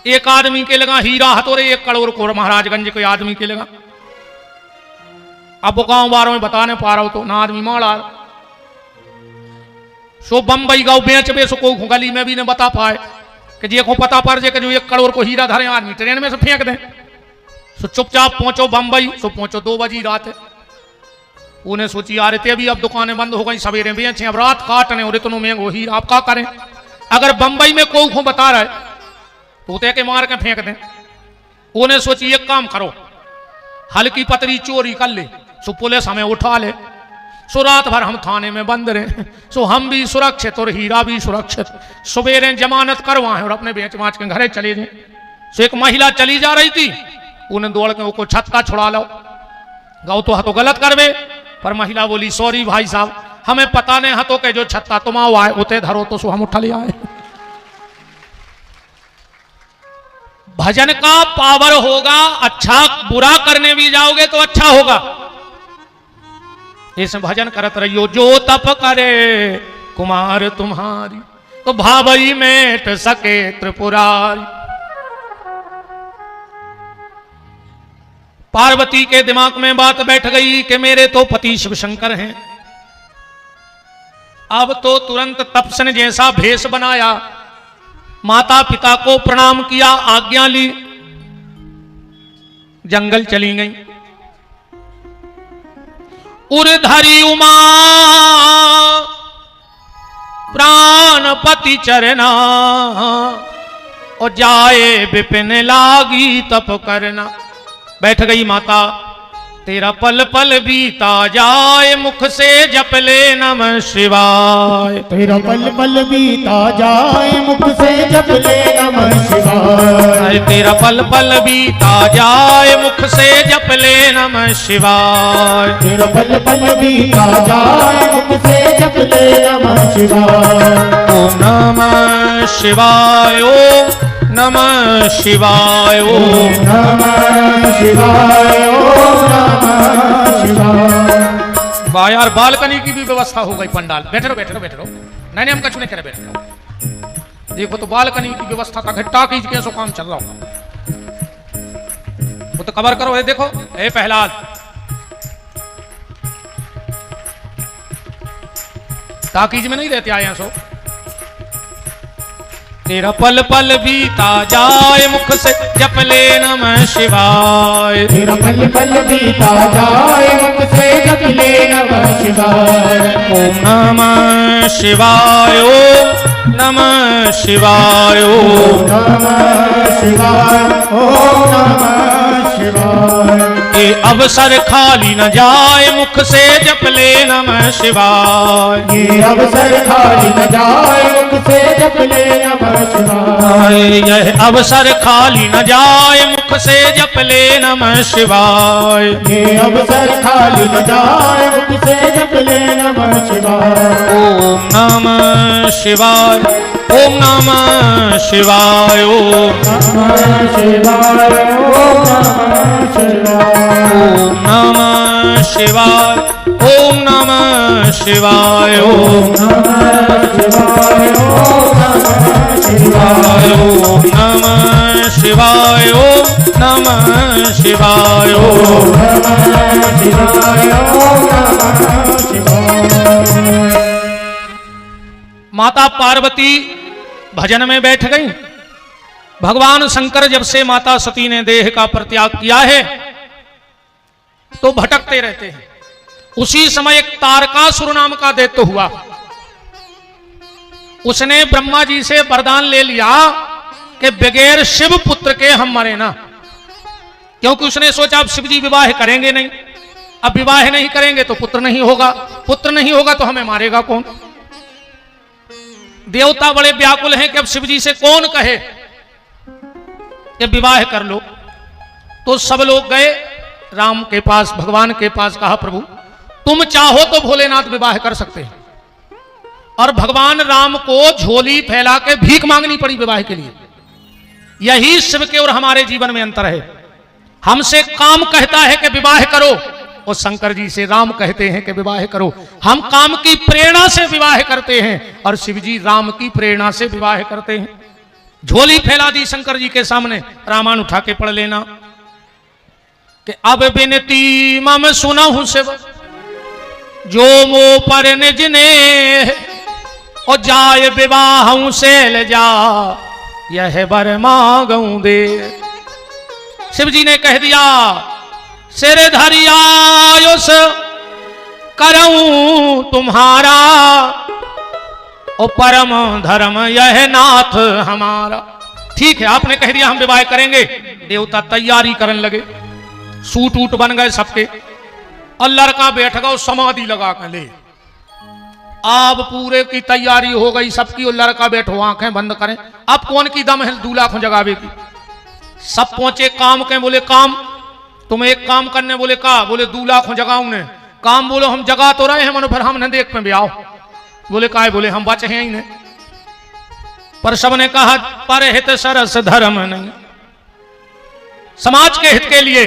एक आदमी के लगा हीरा हथोरे 1 करोड़ को महाराजगंज के आदमी के लगा। अब वो गांव बारों में बताने पा रहा हो तो ना आदमी मारा सो बम्बई गाँव बेच बे सो को गली में भी ने बता पाए कि जे को पता पड़ जाए कि जो 1 करोड़ को हीरा धरे आदमी ट्रेन में से फेंक दे। सो चुपचाप पहुंचो बम्बई, सो पहुंचो 2 बजी रात। उन्हें सोची आ रहे थे अभी अब दुकानें बंद हो गई, सवेरे बेचे अब रात काटने और इतनो महंगो हीरा आप क्या करें। अगर बम्बई में कोई को बता रहा है तो उते के मार के फेंक दें। उन्हें सोची एक काम करो, हल्की पतरी चोरी कर ले, सो पुलिस हमें उठा ले, सो रात भर हम थाने में बंद रहे, सो हम भी सुरक्षित और हीरा भी सुरक्षित। सवेरे जमानत करवाएं और अपने बेच बाच के घरे चले जाए। सो एक महिला चली जा रही थी, उन्हें दौड़ के वो छत्ता छुड़ा लो। गाँव तो हतो गलत करवे, पर महिला बोली सॉरी भाई साहब, हमें पता नहीं हतो के जो छत्ता तुम आओ आए उते धरो तो सो हम उठा ले आए। भजन का पावर होगा, अच्छा बुरा करने भी जाओगे तो अच्छा होगा। इस भजन करत रहियो। जो तप करे कुमार तुम्हारी, तो भावई मेट सके त्रिपुरारी। पार्वती के दिमाग में बात बैठ गई कि मेरे तो पति शिव शंकर हैं। अब तो तुरंत तपसन जैसा भेष बनाया, माता पिता को प्रणाम किया, आज्ञा ली, जंगल चली गई। उर्धरी उमा प्राणपति चरना, और जाए विपिन लागी तप करना। बैठ गई माता, तेरा पल पल बीता जाए, मुख से जप ले नमः शिवाय। तेरा पल पल बीता जाए, मुख से जप ले नमः शिवाय। तेरा पल पल बीता जाए, मुख से जप ले नमः शिवाय। तेरा पल पल बीता जाए, मुख से जप ले नमः शिवाय। ओम नमः शिवाय, ओम नमः शिवाय, ओम नमः शिवाय, ओम नमः शिवाय। वाह यार, बालकनी की भी व्यवस्था हो गई। पंडाल बैठे रहो, बैठे रहो, बैठे रहो। नहीं हम कछु नहीं करे, बैठे रहो। देखो तो बालकनी की व्यवस्था का घट्टा कीज के सो काम चल रहा होगा। वो तो कवर करो। देखो ए प्रहलाद, ताकीज में नहीं रहते आए सो। तेरा पल पल बीता जाए, मुख से जप ले नमः शिवाय। तेरा पल पल बीता जाए, मुख से जप ले नमः शिवाय। ओम नमः शिवाय, ओम नमः शिवाय, ओम नमः शिवाय, ओम नमः शिवाय। शिवाय। ये अवसर खाली न जाए मुख से जप ले नमः शिवाय। ये अवसर खाली न जाए मुख से जप ले नमः शिवाय। यह अवसर खाली न जाए मुख से जप ले नमः शिवाय। ये अवसर खाली न जाए मुख से जप ले नमः शिवाय। ओम नमः शिवाय, ओम नमः शिवाय, ओम नमः शिवाय, ओम नमः शिवाय। ओम नमः शिवाय, ओम नमः शिवाय, ओम नमः शिवाय, ओम नमः शिवाय। ओम नमः शिवाय, ओम नमः शिवाय, ओम नमः शिवाय, ओम नमः शिवाय। माता पार्वती भजन में बैठ गई। भगवान शंकर जब से माता सती ने देह का परित्याग किया है तो भटकते रहते हैं। उसी समय एक तारकासुर नाम का दैत्य हुआ। उसने ब्रह्मा जी से वरदान ले लिया कि बगैर शिव पुत्र के हम मरे ना, क्योंकि उसने सोचा अब शिव जी विवाह करेंगे नहीं, अब विवाह नहीं करेंगे तो पुत्र नहीं होगा, पुत्र नहीं होगा तो हमें मारेगा कौन। देवता बड़े व्याकुल हैं कि अब शिव जी से कौन कहे कि विवाह कर लो। तो सब लोग गए राम के पास, भगवान के पास, कहा प्रभु तुम चाहो तो भोलेनाथ विवाह कर सकते हैं। और भगवान राम को झोली फैला के भीख मांगनी पड़ी विवाह के लिए। यही शिव के और हमारे जीवन में अंतर है। हमसे काम कहता है कि विवाह करो और शंकर जी से राम कहते हैं कि विवाह करो। हम काम की प्रेरणा से विवाह करते हैं और शिव जी राम की प्रेरणा से विवाह करते हैं। झोली फैला दी शंकर जी के सामने। रामायण उठा के पढ़ लेना कि अब विनती मम सुनहु शिव जो मो पर निज ने और जाय विवाह से ले जा यह बर मांगू दे। शिव जी ने कह दिया सिर धरियायुष करऊं तुम्हारा और परम धर्म यह नाथ हमारा। ठीक है, आपने कह दिया हम विवाह करेंगे। देवता तैयारी करने लगे, सूट ऊट बन गए सबके और लड़का बैठ गया समाधि लगा कर ले। अब पूरे की तैयारी हो गई सबकी और लड़का बैठो आंखें बंद करें। अब कौन की दम है 2 लाख जगावे की। सब पहुंचे काम के, बोले काम तुम एक काम करने, बोले का, बोले 2 लाख जगाऊं ने काम। बोलो हम जगा तो रहे हैं मनो फिर हम न देख पे भी आओ। बोले का है, बोले हम बचे हैं ही नहीं। पर सब ने कहा पर हित सरस धर्म नहीं। समाज के हित के लिए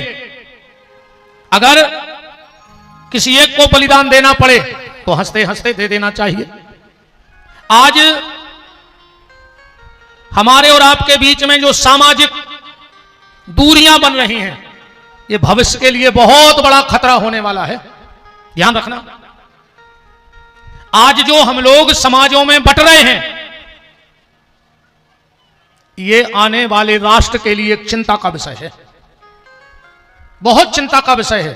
अगर किसी एक को बलिदान देना पड़े तो हंसते हंसते दे देना चाहिए। आज हमारे और आपके बीच में जो सामाजिक दूरियां बन रही हैं, ये भविष्य के लिए बहुत बड़ा खतरा होने वाला है, ध्यान रखना। आज जो हम लोग समाजों में बट रहे हैं, ये आने वाले राष्ट्र के लिए एक चिंता का विषय है, बहुत चिंता का विषय है।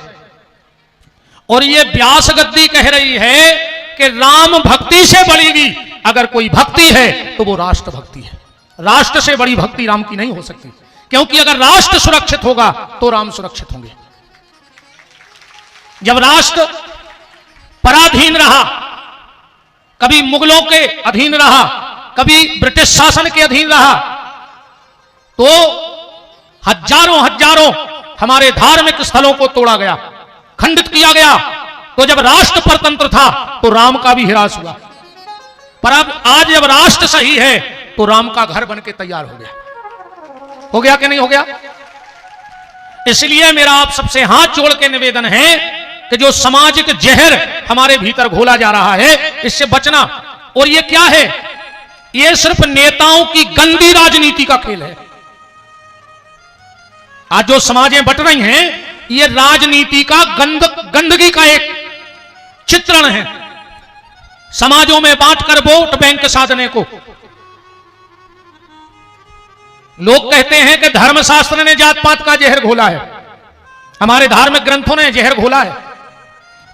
और ये व्यास गद्दी कह रही है कि राम भक्ति से बड़ी भी अगर कोई भक्ति है तो वो राष्ट्र भक्ति है। राष्ट्र से बड़ी भक्ति राम की नहीं हो सकती, क्योंकि अगर राष्ट्र सुरक्षित होगा तो राम सुरक्षित होंगे। जब राष्ट्र पराधीन रहा, कभी मुगलों के अधीन रहा, कभी ब्रिटिश शासन के अधीन रहा, तो हजारों हजारों हमारे धार्मिक स्थलों को तोड़ा गया, खंडित किया गया। तो जब राष्ट्र परतंत्र था तो राम का भी हिरास हुआ। पर अब आज जब राष्ट्र सही है तो राम का घर बन के तैयार हो गया। हो गया कि नहीं हो गया? इसलिए मेरा आप सबसे हाथ जोड़ के निवेदन है कि जो सामाजिक जहर हमारे भीतर घोला जा रहा है, इससे बचना। और ये क्या है? ये सिर्फ नेताओं की गंदी राजनीति का खेल है। आज जो समाजें बट रही हैं, ये राजनीति का गंदगी का एक चित्रण है। समाजों में बांटकर वोट बैंक साधने को। लोग कहते हैं कि धर्मशास्त्र ने जात पात का जहर घोला है, हमारे धार्मिक ग्रंथों ने जहर घोला है।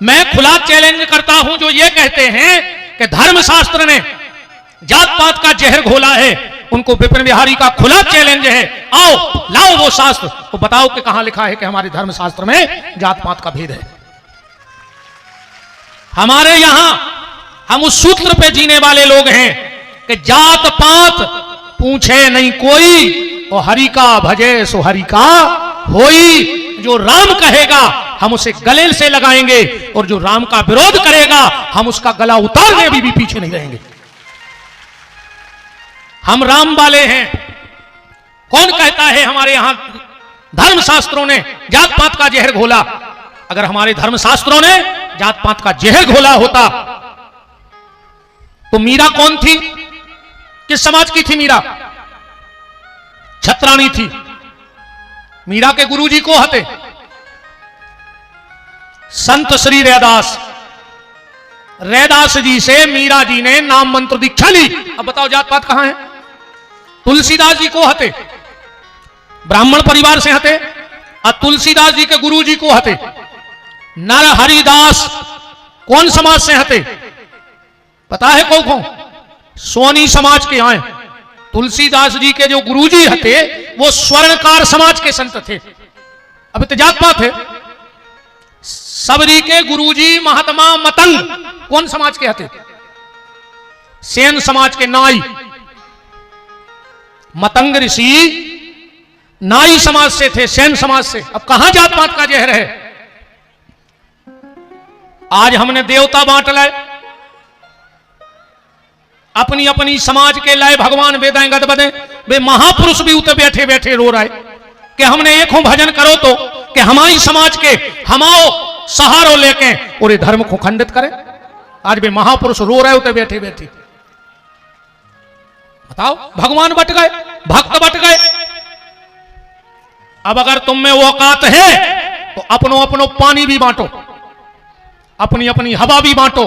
मैं खुला चैलेंज करता हूं जो ये कहते हैं कि धर्मशास्त्र ने जात पात का जहर घोला है, उनको विपिन बिहारी का खुला चैलेंज है, आओ लाओ वो शास्त्र, तो बताओ कि कहां लिखा है कि हमारे धर्म शास्त्र में जात पात का भेद है। हमारे यहां हम उस सूत्र पे जीने वाले लोग हैं कि जात पात पूछे नहीं कोई, और हरि का भजे सो हरि का होई। जो राम कहेगा हम उसे गले से लगाएंगे, और जो राम का विरोध करेगा हम उसका गला उतारने भी पीछे नहीं रहेंगे। हम राम वाले हैं। कौन कहता है हमारे यहां धर्म शास्त्रों ने जात पात का जहर घोला? अगर हमारे धर्म शास्त्रों ने जात पात का जहर घोला होता तो मीरा कौन थी? किस समाज की थी मीरा? छत्राणी थी। मीरा के गुरुजी को हते संत श्री रैदास। रैदास जी से मीरा जी ने नाम मंत्र दीक्षा ली। अब बताओ जात पात कहां है? तुलसीदास जी को हते ब्राह्मण परिवार से हते, और तुलसीदास जी के गुरुजी को हते नर हरिदास कौन समाज से हते? पता है कौन? सोनी समाज के आए। तुलसीदास जी के जो गुरुजी हते वो स्वर्णकार समाज के संत थे। अब तो जात पात है। सबरी के गुरुजी महात्मा मतंग कौन समाज के हते? सेन समाज के नाई। मतंग ऋषि नाई समाज से थे, सेन समाज से। अब कहां जात पात का जहर है? आज हमने देवता बांट लाए, अपनी अपनी समाज के लाए भगवान वेदाएं गद बदे। वे महापुरुष भी उतर बैठे बैठे रो रहे कि हमने एक हो भजन करो तो कि हमारी समाज के हमाओ सहारो लेके और ये धर्म को खंडित करें। आज वे महापुरुष रो रहे होते बैठे बैठे। बताओ, भगवान बट गए, भक्त बट गए। अब अगर तुम में वो औकात है तो अपनो अपनो पानी भी बांटो, अपनी अपनी हवा भी बांटो।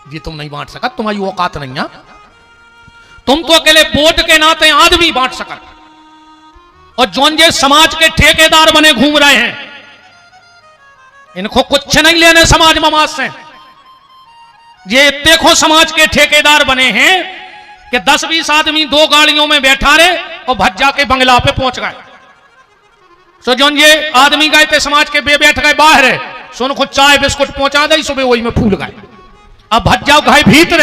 ये तुम नहीं बांट सकत, तुम्हारी औकात नहीं है। तुम तो अकेले वोट के नाते आदमी बांट सकत, और जोन जे समाज के ठेकेदार बने घूम रहे हैं, इनको कुछ नहीं लेने समाज ममाज से। ये देखो समाज के ठेकेदार बने हैं कि 10-20 आदमी 2 गाड़ियों में बैठा रहे और भज्जा के बंगला पे पहुंच गए। सो जोन ये आदमी गए थे समाज के, बे बैठ गए बाहर है, सो उनको चाय बिस्कुट पहुंचा दी, सुबह वही में फूल गए। अब भज्जा गए भीतर।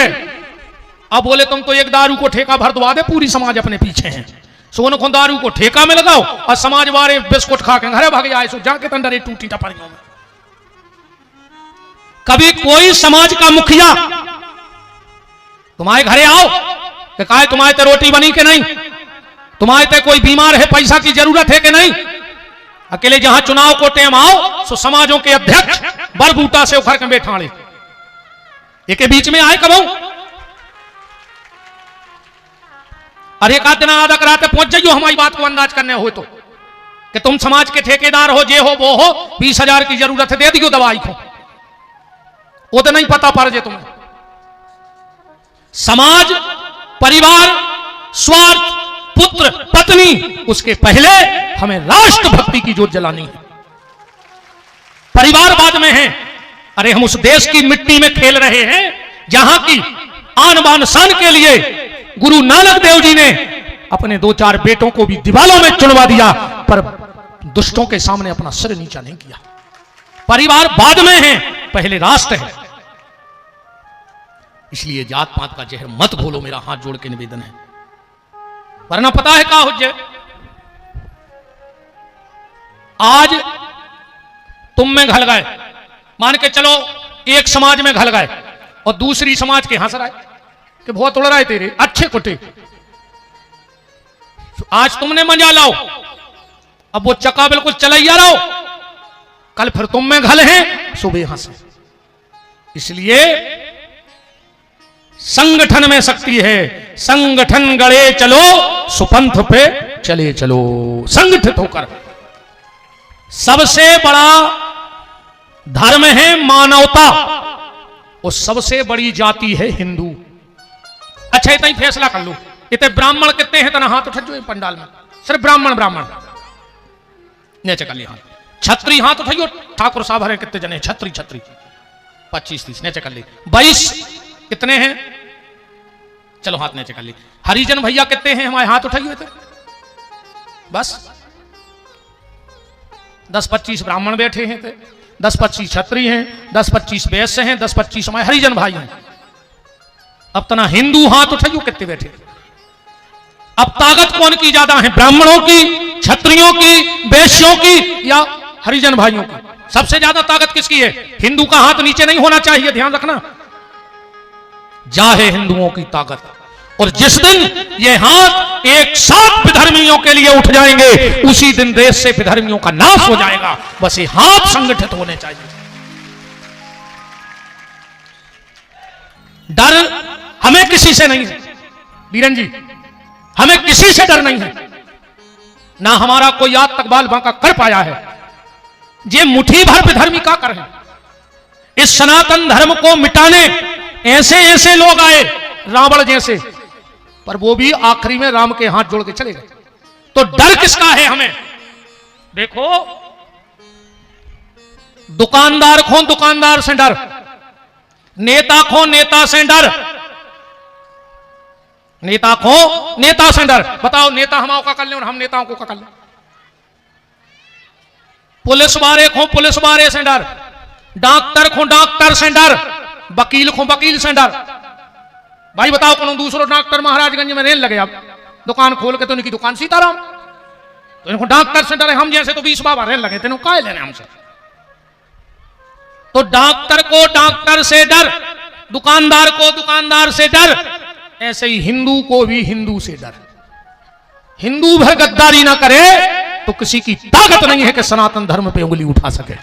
अब बोले तुम तो एक दारू को ठेका भर दवा दे, पूरी समाज अपने पीछे है। सो उनको दारू को ठेका में लगाओ और समाज वाले बिस्कुट खा के घरे भाग जाए। सो जाके तंडरे टूटी टपरियों में। कभी कोई समाज का मुखिया तुम्हारे घरे आओ कि कहे तुम्हारे ते रोटी बनी के नहीं, तुम्हारे ते कोई बीमार है, पैसा की जरूरत है कि नहीं। अकेले जहां चुनाव को टेम आओ सो समाजों के अध्यक्ष बरबूटा से उखड़ के बैठा ले। एक के बीच में आए कब? अरे एक आध दिन आधा कराते पहुंच जाइयो हमारी बात को अंदाज करने हो तो कि तुम समाज के ठेकेदार हो, जे हो वो हो, 20,000 की जरूरत है, दे दियो दवाई को। वो तो नहीं पता पड़ जे तुम्हें। समाज, परिवार, स्वार्थ, पुत्र, पत्नी, उसके पहले हमें राष्ट्रभक्ति की जोत जलानी है। परिवार बाद में है। अरे हम उस देश की मिट्टी में खेल रहे हैं जहां की आन बान शान के लिए गुरु नानक देव जी ने अपने 2-4 बेटों को भी दीवालों में चुनवा दिया, पर दुष्टों के सामने अपना सिर नीचा नहीं किया। परिवार बाद में है, पहले राष्ट्र है। इसलिए जात पात का जहर मत घोलो, मेरा हाथ जोड़ के निवेदन है। वरना पता है क्या हो जाए? आज तुम में घल गए, मान के चलो एक समाज में घल गए और दूसरी समाज के हंस रहे कि बहुत उड़ रहे तेरे अच्छे कुटे। आज तुमने मजा लाओ, अब वो चक्का बिल्कुल चलैया रहो, कल फिर तुम में घल हैं, सुबह हंस। इसलिए संगठन में शक्ति है। संगठन गड़े चलो, सुपंथ पे चले चलो, संगठित होकर। सबसे बड़ा धर्म है मानवता, और सबसे बड़ी जाति है हिंदू। अच्छा इतना ही फैसला कर लो, इतने ब्राह्मण कितने हैं? तना हाथ उठाइयो पंडाल में, सिर्फ ब्राह्मण नीचे कर लिया हाथ। छत्री हाथ उठाइयो, ठाकुर साहब हरे कितने जने? छत्री 25-30 नीचे कर ली। 22 कितने हैं? चलो हाथ नीचे कर ली। हरिजन भैया कितने हैं हमारे, हाथ उठाए हुए थे बस 10-25 ब्राह्मण बैठे हैं थे, 10-25 क्षत्रिय हैं, 10-25 वैश्य हैं, 10-25 हमारे हरिजन भाई हैं। अब तना हिंदू हाथ उठाइयो कितने बैठे। अब ताकत कौन की ज्यादा है, ब्राह्मणों की, क्षत्रियों की, वैश्यों की या हरिजन भाइयों की? सबसे ज्यादा ताकत किसकी है? हिंदू का हाथ नीचे नहीं होना चाहिए, ध्यान रखना। जा है हिंदुओं की ताकत। और जिस दिन ये हाथ एक साथ विधर्मियों के लिए उठ जाएंगे उसी दिन देश से विधर्मियों का नाश हो जाएगा। बस ये हाथ संगठित होने चाहिए। डर हमें किसी से नहीं है बीरन जी, हमें किसी से डर नहीं है, ना हमारा कोई आज तक बाल बांका कर पाया है। ये मुट्ठी भर विधर्मी का कर है। इस सनातन धर्म को मिटाने ऐसे ऐसे लोग आए रावण जैसे, पर वो भी आखिरी में राम के हाथ जोड़ के चले गए। तो डर किसका है हमें? देखो, दुकानदार को दुकानदार से डर, नेता को नेता से डर, नेता को नेता से डर। बताओ, नेता हमारा का कर ले और हम नेताओं को का कर ले। पुलिस वाले को पुलिस वाले से डर, डॉक्टर को डॉक्टर से डर, वकील को वकील से डर। भाई बताओ, कौन दूसरो डॉक्टर महाराजगंज में रेल लगे, अब दुकान खोल के तो इनकी दुकान सीताराम, तो इनको डॉक्टर से डरे। हम जैसे तो 20 बाबा रेल लगे थे, काय लेने हमसे। तो डॉक्टर को डॉक्टर से डर, दुकानदार को दुकानदार से डर, ऐसे ही हिंदू को भी हिंदू से डर। हिंदू भर गद्दारी ना करे तो किसी की ताकत नहीं है कि सनातन धर्म पे उंगली उठा सके।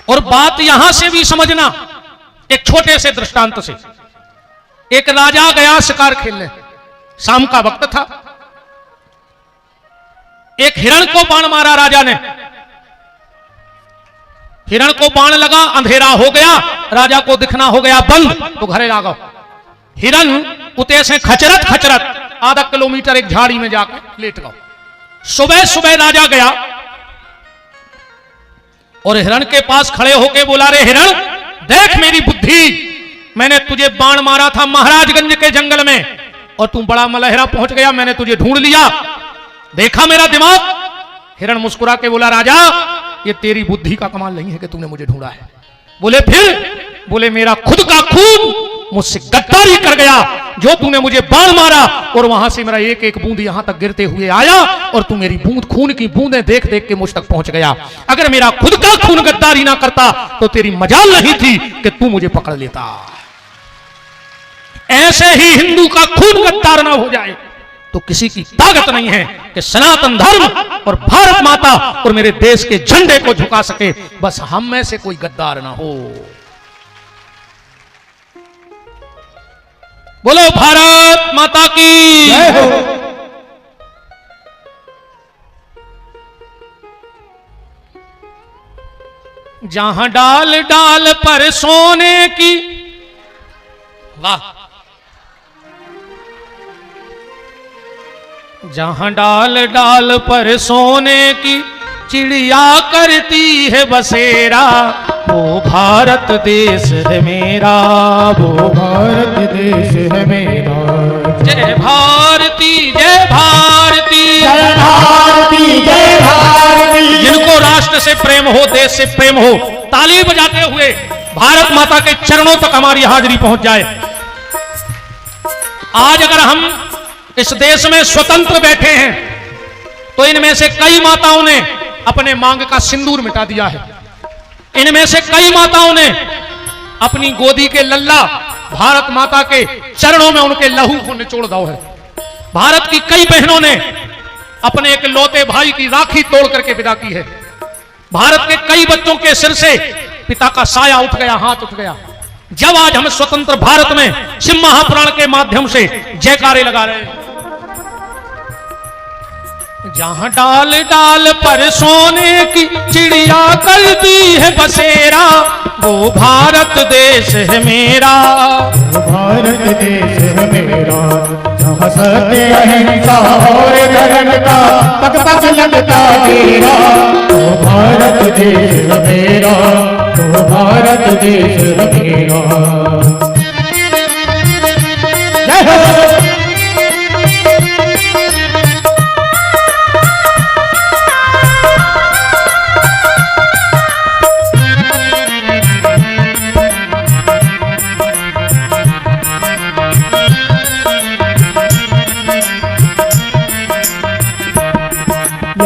और बात यहां से भी समझना, एक छोटे से दृष्टांत से। एक राजा गया शिकार खेलने, शाम का वक्त था। एक हिरण को बाण मारा राजा ने, हिरण को बाण लगा, अंधेरा हो गया, राजा को दिखना हो गया बंद, तो घरे आ गया। हिरण उते से खचरत खचरत आधा किलोमीटर एक झाड़ी में जाकर लेट गया। सुबह सुबह राजा गया और हिरण के पास खड़े होके बोला, रे हिरण, देख मेरी बुद्धि, मैंने तुझे बाण मारा था महाराजगंज के जंगल में और तू बड़ा मलहरा पहुंच गया, मैंने तुझे ढूंढ लिया, देखा मेरा दिमाग। हिरण मुस्कुरा के बोला, राजा ये तेरी बुद्धि का कमाल नहीं है कि तूने मुझे ढूंढा है। बोले फिर? बोले मेरा खुद का खून मुझसे गद्दारी कर गया, जो तूने मुझे बाण मारा और वहां से मेरा एक एक बूंद यहां तक गिरते हुए आया और तू मेरी बूंद खून की बूंदें देख देख के मुझ तक पहुंच गया। अगर मेरा खुद का खून गद्दारी ना करता तो तेरी मजाल नहीं थी कि तू मुझे पकड़ लेता। ऐसे ही हिंदू का खून गद्दार ना हो जाए तो किसी की ताकत नहीं है कि सनातन धर्म और भारत माता और मेरे देश के झंडे को झुका सके। बस हम में से कोई गद्दार ना हो। बोलो भारत माता की जय हो। जहां डाल डाल पर सोने की, वाह, जहां डाल डाल पर सोने की चिड़िया करती है बसेरा, वो भारत देश है मेरा, वो भारत देश है मेरा। जय भारती जय भारती जय भारती जय भारती। जिनको राष्ट्र से प्रेम हो, देश से प्रेम हो, ताली बजाते हुए भारत माता के चरणों तक हमारी हाजिरी पहुंच जाए। आज अगर हम इस देश में स्वतंत्र बैठे हैं तो इनमें से कई माताओं ने अपने मांग का सिंदूर मिटा दिया है। इनमें से कई माताओं ने अपनी गोदी के लल्ला भारत माता के चरणों में उनके लहू को निचोड़ दो है। भारत की कई बहनों ने अपने एक लौते भाई की राखी तोड़ करके विदा की है। भारत के कई बच्चों के सिर से पिता का साया उठ गया, हाथ उठ गया। जब आज हम स्वतंत्र भारत में शिव महापुराण के माध्यम से जयकारे लगा रहे हैं। जहां डाल डाल पर सोने की चिड़िया करती है बसेरा, वो भारत देश है मेरा, वो भारत देश है मेरा। जहां सत्य अहिंसा और धर्म का पग पग लगता तेरा, वो भारत देश है मेरा, वो भारत देश है मेरा।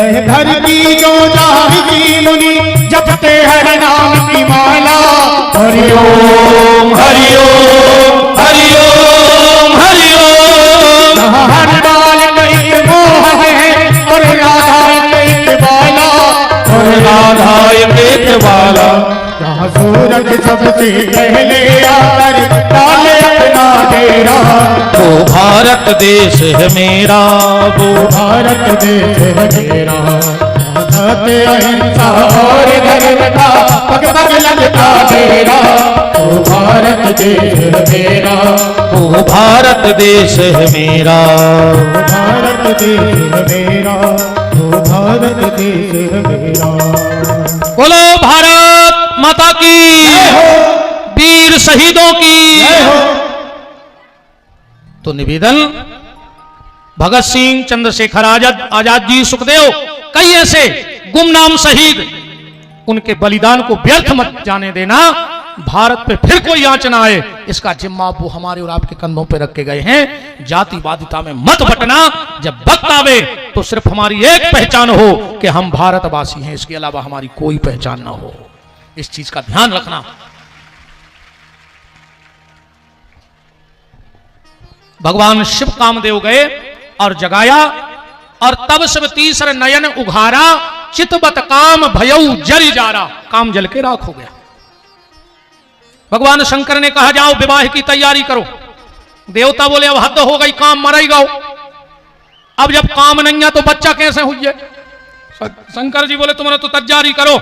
यह धरती जो जाहि मुनि जपते हर नाम की माला। हरि ओम हरि ओम हरि ओम हरि ओम। हर बाल कई मोह है और राधा कई बाला, और राधा कई बाला। जहाँ सूरज सबसे पहले आकर डाले अपना डेरा। वो भारत देश है मेरा, वो भारत देश है मेरा। सत्य अहिंसा और धर्म का पग पग लगता डेरा। वो भारत देश है मेरा, वो भारत देश है मेरा। वो भारत देश है मेरा, वो भारत देश है मेरा। बोलो भारत माता की, वीर शहीदों की। तो निवेदन, भगत सिंह, चंद्रशेखर आजाद जी, सुखदेव, कई ऐसे गुमनाम शहीद, उनके बलिदान को व्यर्थ मत जाने देना। भारत पे फिर कोई आंच ना आए, इसका जिम्मा वो हमारे और आपके कंधों पे रखे गए हैं। जातिवादिता में मत बटना। जब वक्त आवे तो सिर्फ हमारी एक पहचान हो कि हम भारतवासी हैं, इसके अलावा हमारी कोई पहचान ना हो। इस चीज का ध्यान रखना। भगवान शिव कामदेव गए और जगाया, और तब शिव तीसर नयन उघारा, चितबत काम भयऊ जल जारा। काम जल के राख हो गया। भगवान शंकर ने कहा जाओ विवाह की तैयारी करो। देवता बोले अब हद हो गई, काम मर ही गो। अब जब काम नहीं है तो बच्चा कैसे हुई है? शंकर जी बोले तुमने तो तैयारी करो।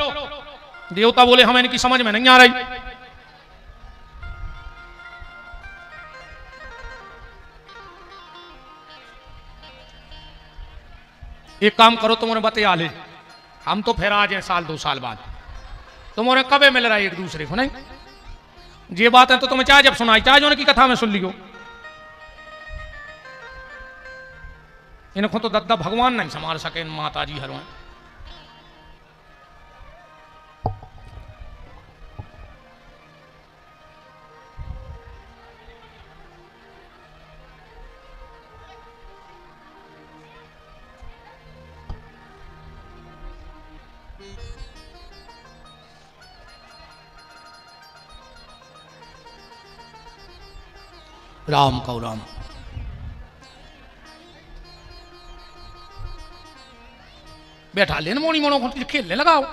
देवता बोले हमें इनकी समझ में नहीं आ रही। एक काम करो, तुम्हारे बतिया ले, हम तो फिर आ जाए साल 2 साल बाद। तुम्हारे कबे मिल रहा है एक दूसरे को? नहीं, ये बात है तो तुम्हें चाहे जब सुनाई, चाहे जो की कथा में सुन लियो। इनको तो दद्दा भगवान नहीं संभाल सके, माता जी हरवाएं। राम को राम। बैठा लेन मोनी मोनो को खेलने लगाओ।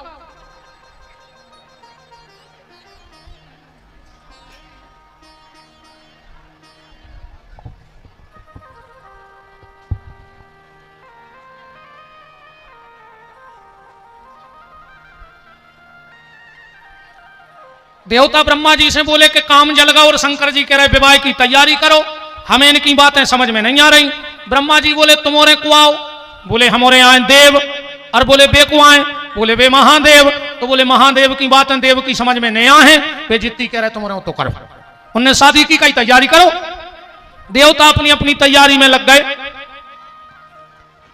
देवता ब्रह्मा जी से बोले कि काम जल गया, और शंकर जी कह रहे विवाह की तैयारी करो, हमें इनकी बातें समझ में नहीं आ रही। ब्रह्मा जी बोले तुमोरे को आओ, बोले हमारे आए देव, और बोले बे को आए, बोले वे महादेव। तो बोले महादेव की बातें देव की समझ में नहीं आए, वे जितनी कह रहे तुम्हारे तो करो। उनने शादी की कई तैयारी करो। देवता अपनी अपनी तैयारी में लग गए,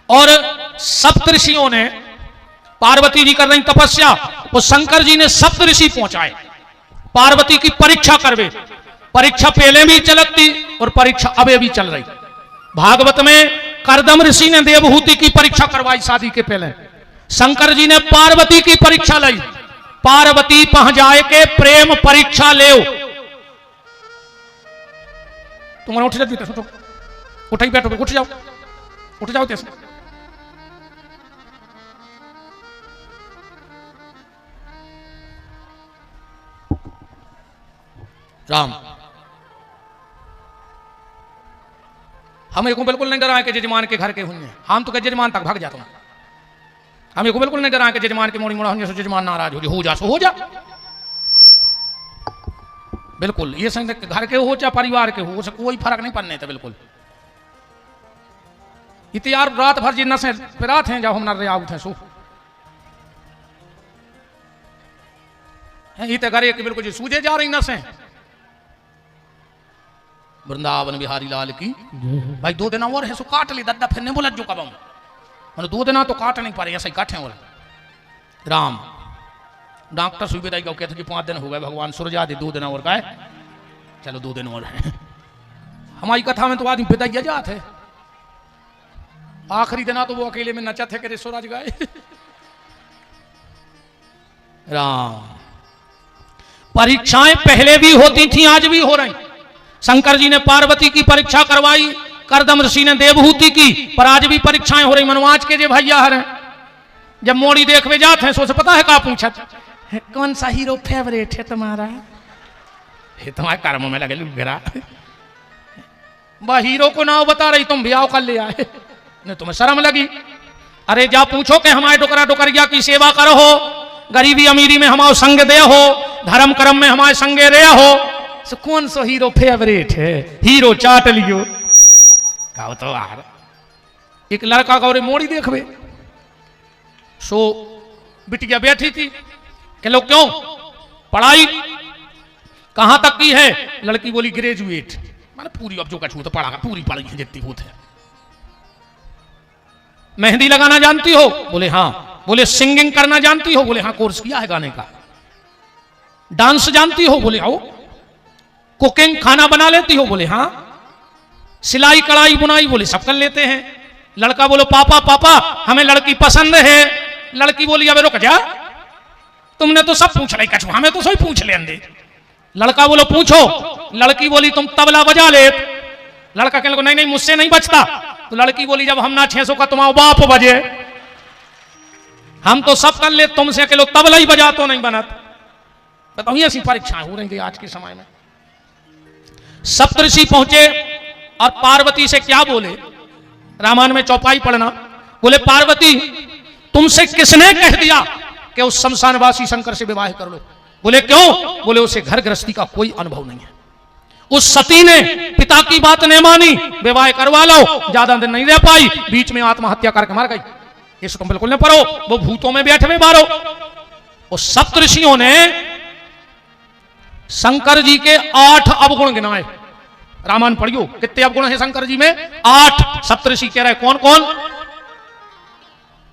और सप्तऋषियों ने, पार्वती जी कर रही तपस्या, वो शंकर जी ने सप्तऋषि पहुंचाए पार्वती की परीक्षा करवे। परीक्षा पहले भी चलती और परीक्षा अबे भी चल रही। भागवत में करदम ऋषि ने देवहूति की परीक्षा करवाई शादी के पहले। शंकर जी ने पार्वती की परीक्षा ली। पार्वती पह जाए के प्रेम परीक्षा ले। तुम्हारा उठ जाती, उठ ही बैठो, उठ जाओ, उठ जाओ कैसे। राम, हमें को बिल्कुल नहीं डरा कि जजमान के घर के हुए। हम तो जजमान तक भाग जाते हैं। हमें को बिल्कुल नहीं डरा कि जजमान के मोड़ी मोड़ा होंगे, जजमान नाराज हो जा, सो हो जा। बिल्कुल ये संग घर के हो चाहे परिवार के हो, उसे कोई फर्क नहीं पड़ने था। बिल्कुल इतिहार रात भर जिन से रात हैं जाओ हम नर आउट हैं सो इतने घरे बिल्कुल जी सूझे जा रही नसें। वृंदावन बिहारी लाल की भाई 2 दिन और है सो काट ली दद्दा फिर नहीं बोला जो कब मैंने 2 दिन तो काट नहीं पा रहे ऐसा ही काटे बोला राम डॉक्टर सुविधाई को कहते कि 5 दिन हो गए भगवान सुरजा दे 2 दिन और का है चलो 2 दिन और है हमारी कथा में तो आदमी पिताइया जाते है आखिरी दिन तो वो अकेले में नचा थे कि सूरज गए राम परीक्षाएं पहले भी होती थी आज भी हो रही शंकर जी ने पार्वती की परीक्षा करवाई करदम ऋषि ने देवहूति की पर आज भी परीक्षाएं हो रही मनवाज के जे भैया हरे जब मोड़ी देखवे जाते हैं सोच पता है का पूछा कौन सा हीरो फेवरेट है तुम्हारा ये तुम्हारे कर्म में लगे लुगरा वह हीरो को नाव बता रही तुम ब्याह कर ले आए ने तुम्हें शर्म लगी अरे जा पूछो कि हमारे डोकरा डोकरिया की सेवा करो हो गरीबी अमीरी में हमारे संग दे हो धर्म कर्म में हमारे संगे रहे हो सो कौन सा हीरो फेवरेट है हीरो चाट लियो कहो तो यार एक लड़का गौरे मोड़ी देखवे सो बिटिया बैठी थी कि लोग क्यों पढ़ाई कहां तक की है लड़की बोली ग्रेजुएट माने पूरी अब जो कछू तो पढ़ा पूरी पढ़ी है जितनी होत है मेहंदी लगाना जानती हो बोले हाँ बोले सिंगिंग करना जानती हो बोले हाँ कोर्स किया है गाने का डांस जानती हो बोले आओ कुकिंग खाना बना लेती हो बोले हाँ सिलाई कढ़ाई बुनाई बोले सब कर लेते हैं लड़का बोलो पापा पापा हमें लड़की पसंद है लड़की बोली अबे रुक जा तुमने तो सब पूछ रही कछू हमें तो सही पूछ लेंगे लड़का बोलो पूछो लड़की बोली तुम तबला बजा ले लड़का कहने को नहीं नहीं मुझसे नहीं बचता तो लड़की बोली जब हम ना 600 का तुम्हारा बाप बजे हम तो सब कर ले तुमसे अकेलो तबला ही बजा तो नहीं बनत बताओ ये ऐसी परीक्षाएं हो रही थी आज के समय में सप्तऋषि पहुंचे और पार्वती से क्या बोले रामायण में चौपाई पढ़ना बोले पार्वती तुमसे किसने कह दिया कि उस शमशानवासी शंकर से विवाह कर लो बोले क्यों बोले उसे घर गृहस्थी का कोई अनुभव नहीं है उस सती ने पिता की बात नहीं मानी विवाह करवा लो ज्यादा दिन नहीं रह पाई बीच में आत्महत्या करके मर गई ये तुम बिल्कुल नहीं पढ़ो वो भूतों में बैठे हुए मारो उस सप्तऋषियों ने शंकर जी के 8 अवगुण गिनाए रामायण पढ़ियो कितने अवगुण है शंकर जी में 8 सप्तऋषि कह रहे कौन कौन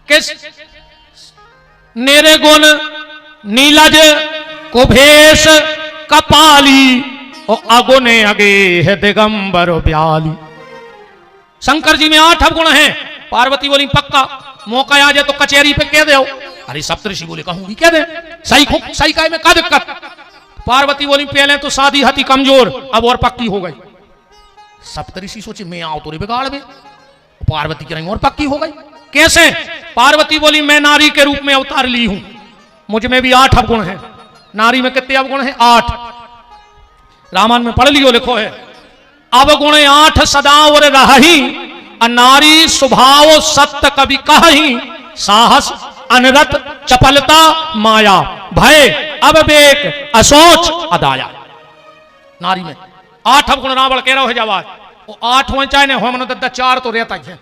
किस नेरे गुण नीलज कुभेश कपाली और अगुने अगे है दिगंबर ब्याली शंकर जी में 8 अवगुण हैं पार्वती बोली पक्का मौका आ जाए तो कचहरी पे कह दो अरे सप्तऋषि बोले कहूंगी कह दे सही का में का दिक्कत पार्वती बोली पहले तो शादी हती कमजोर अब और पक्की हो गई सप्तऋषि सोचे मैं आओ तो बिगाड़ में पार्वती की नहीं और पक्की हो गई कैसे पार्वती बोली मैं नारी के रूप में अवतार ली हूं मुझ में भी 8 अवगुण हैं नारी में कितने अवगुण हैं 8 रामायण में पढ़ लियो लिखो है अवगुण 8 सदा और रही नारी स्वभाव सत्य कवि कही साहस अनरत चपलता माया भय अविवेक असोच अदाया नारी में 8 अवगुण रावण कह रहा है जवाब वो 8 हो चाहे हो मन 4 तो रहता है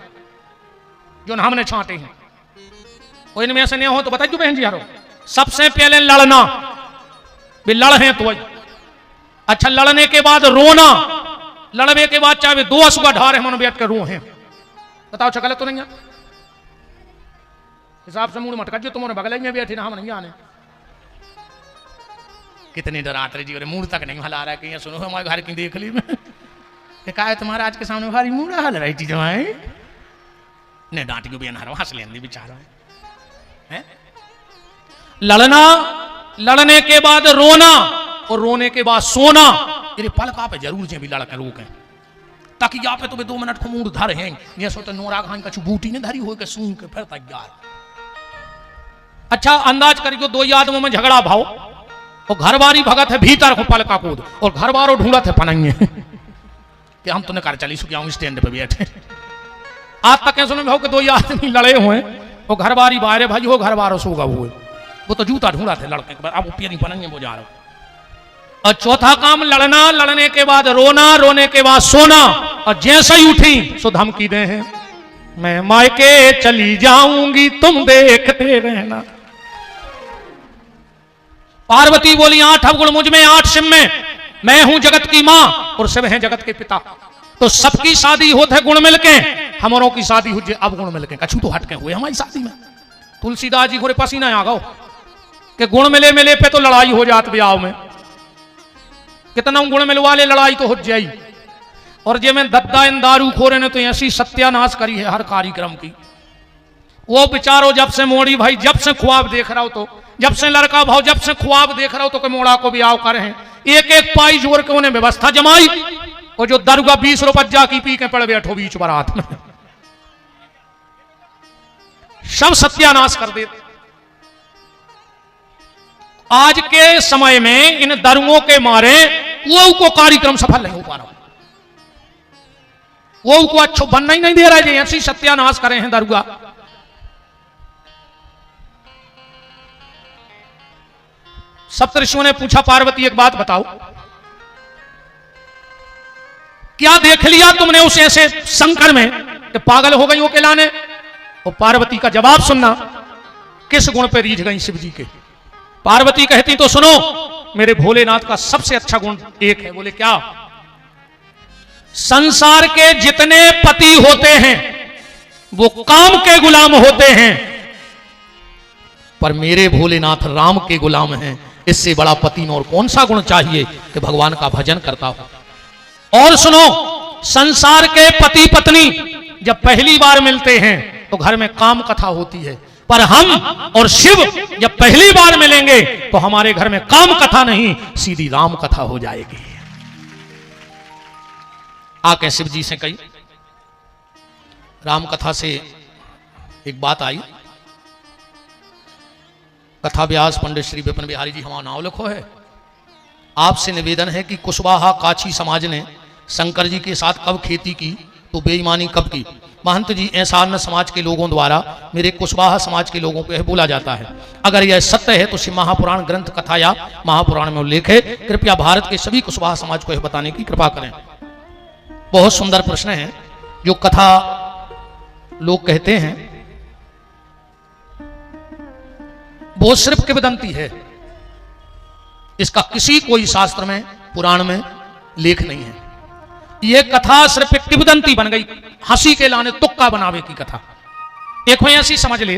जो हमने छांटे हैं वो इनमें से नहीं हो तो बताइए बहन जी यारो सबसे पहले लड़ना भी लड़े तो अच्छा लड़ने के बाद रोना लड़ने के बाद चाहे 2 असुआ ढारे मन बैठ कर रो हैं बताओ चकल तो नहीं है हिसाब से मूड मटका जो तुम्हारे बगल में बैठे ना हम नहीं आने कितने डराते जी मूड तक नहीं हला रहा है सुनो हमारे घर की देख ली में कहा है तुम्हारा आज के सामने भारी मूड हल रही चीज ने डांट के बेन हंस लेंगे बेचारा है लड़ना लड़ने के बाद रोना और रोने के बाद सोना ये पल का पे जरूर जे भी लड़का लोग हैं ताकि यहाँ पे तुम्हें 2 मिनट को मूड धर हैं ये सोते नोरा खान का बूटी ने धरी हो के सूंघ के फिर तैयार अच्छा अंदाज करियो 2 आदमों में झगड़ा भाव और घर बारी भगत है भीतर को पल का कूद और घर बारो ढूंढत है पनंगे कि हम तो कर चली सुखिया स्टैंड पे बैठे आज तक सुने भाव के 2 आदमी लड़े हुए वो घर बारी बाहर भाई हो घर बारो सोगा हुए वो तो जूता ढूंढा थे लड़के के बाद अब पियरी पनंगे वो जा रहे और चौथा काम लड़ना लड़ने के बाद रोना रोने के बाद सोना और जैसे ही उठी सो धमकी दे हैं मैं मायके चली जाऊंगी तुम देखते रहना पार्वती बोली 8 अवगुण मुझ में 8 सिम में मैं हूं जगत की मां और सब हैं जगत के पिता। तो सबकी शादी होते गुण मिलके, हमारों की शादी हो अब गुण मिलके कछु तो हटके हुए हमारी शादी में। तुलसीदास जी घोरे पसीना आ गो कि गुण मिले मिले पे तो लड़ाई हो जात ब्याह में, कितना गुण मिलवा ले लड़ाई तो हो जाई। और जे में दद्दा इन दारू खोरे ने तो ऐसी सत्यानाश करी है हर कार्यक्रम की। वो बेचारो जब से मोड़ी भाई, जब से ख्वाब देख रहा हो, तो जब से लड़का भाव जब से ख्वाब देख रहा हो तो के मोड़ा को ब्याह करे हैं, एक एक पाई जोर के उन्हें व्यवस्था जमाई। और जो दरुगा 20 रुपया की पी के पड़ बैठो बीच बारात में, सब सत्यानाश कर दे। आज के समय में इन दरुओं के मारे वो को कार्यक्रम सफल नहीं हो पा रहा, वो को अच्छो बनना ही नहीं दे रहा है। ऐसी सत्यानाश करे हैं दरुगा। सप्तऋषियों ने पूछा, पार्वती एक बात बताओ, क्या देख लिया तुमने उस ऐसे शंकर में कि पागल हो गई हो के लाने? और पार्वती का जवाब सुनना, किस गुण पे रीझ गई शिव जी के। पार्वती कहती तो सुनो, मेरे भोलेनाथ का सबसे अच्छा गुण एक है। बोले क्या? संसार के जितने पति होते हैं वो काम के गुलाम होते हैं, पर मेरे भोलेनाथ राम के गुलाम हैं। इससे बड़ा पति में और कौन सा गुण चाहिए कि भगवान का भजन करता हो। और सुनो, संसार के पति पत्नी जब पहली बार मिलते हैं तो घर में काम कथा होती है, पर हम और शिव जब पहली बार मिलेंगे तो हमारे घर में काम कथा नहीं, सीधी राम कथा हो जाएगी। आके शिव जी से कही, राम कथा से एक बात आई। कथा व्यास पंडित श्री विपिन बिहारी जी हमारा नाम लिखो है। आपसे निवेदन है कि कुशवाहा काछी समाज ने शंकर जी के साथ कब खेती की तो बेईमानी कब की। महंत जी ऐसा अन्य समाज के लोगों द्वारा मेरे कुशवाहा समाज के लोगों को बोला जाता है। अगर यह सत्य है तो शिव महापुराण ग्रंथ कथा या महापुराण में उल्लेख है। कृपया भारत के सभी कुशवाहा समाज को यह बताने की कृपा करें। बहुत सुंदर प्रश्न है। जो कथा लोग कहते हैं वो सिर्फ किंवदंती है, इसका किसी कोई शास्त्र में पुराण में लेख नहीं है। यह कथा सिर्फ एक किंवदंती बन गई, हंसी के लाने तुक्का बनावे की कथा। एक ऐसी समझ ले,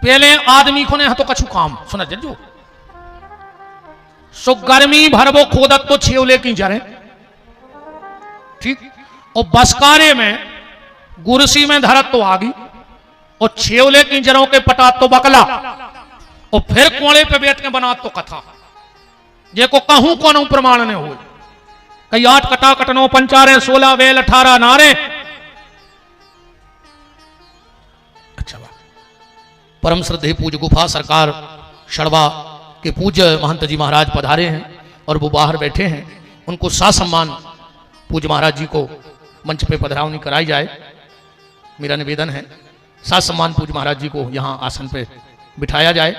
पहले आदमी को ने तो कछु काम सुना जज्जो सो गर्मी भरबो खोदत तो छेवले की जरे ठीक, और बसकारे में गुरसी में धरत तो आगी, और छेवले की जरों के पटात तो बकला, और फिर कोड़े पे बैठ के बना तो कथा। जे को कहूं कौन प्रमाण ने हो, कई 8 कटा कटनो 5 16 वेल 18 नारे। अच्छा बात। परम श्रद्धेय पूज्य गुफा सरकार शड़वा के पूज्य महंत जी महाराज पधारे हैं और वो बाहर बैठे हैं। उनको सासम्मान पूज्य महाराज जी को मंच पे पधरावनी कराई जाए। मेरा निवेदन है सासम्मान पूज्य महाराज जी को यहां आसन पे बिठाया जाए।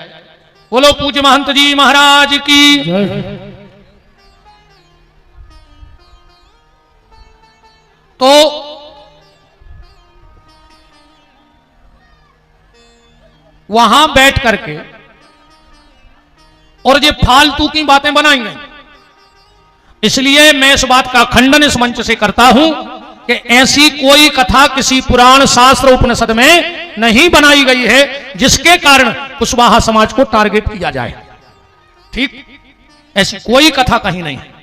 बोलो पूज्य महंत जी महाराज की। तो वहां बैठ करके और ये फालतू की बातें बनाएंगे, इसलिए मैं इस बात का खंडन इस मंच से करता हूं कि ऐसी कोई कथा किसी पुराण शास्त्र उपनिषद में नहीं बनाई गई है जिसके कारण कुशवाहा समाज को टारगेट किया जाए। ठीक, ऐसी कोई कथा कहीं नहीं है।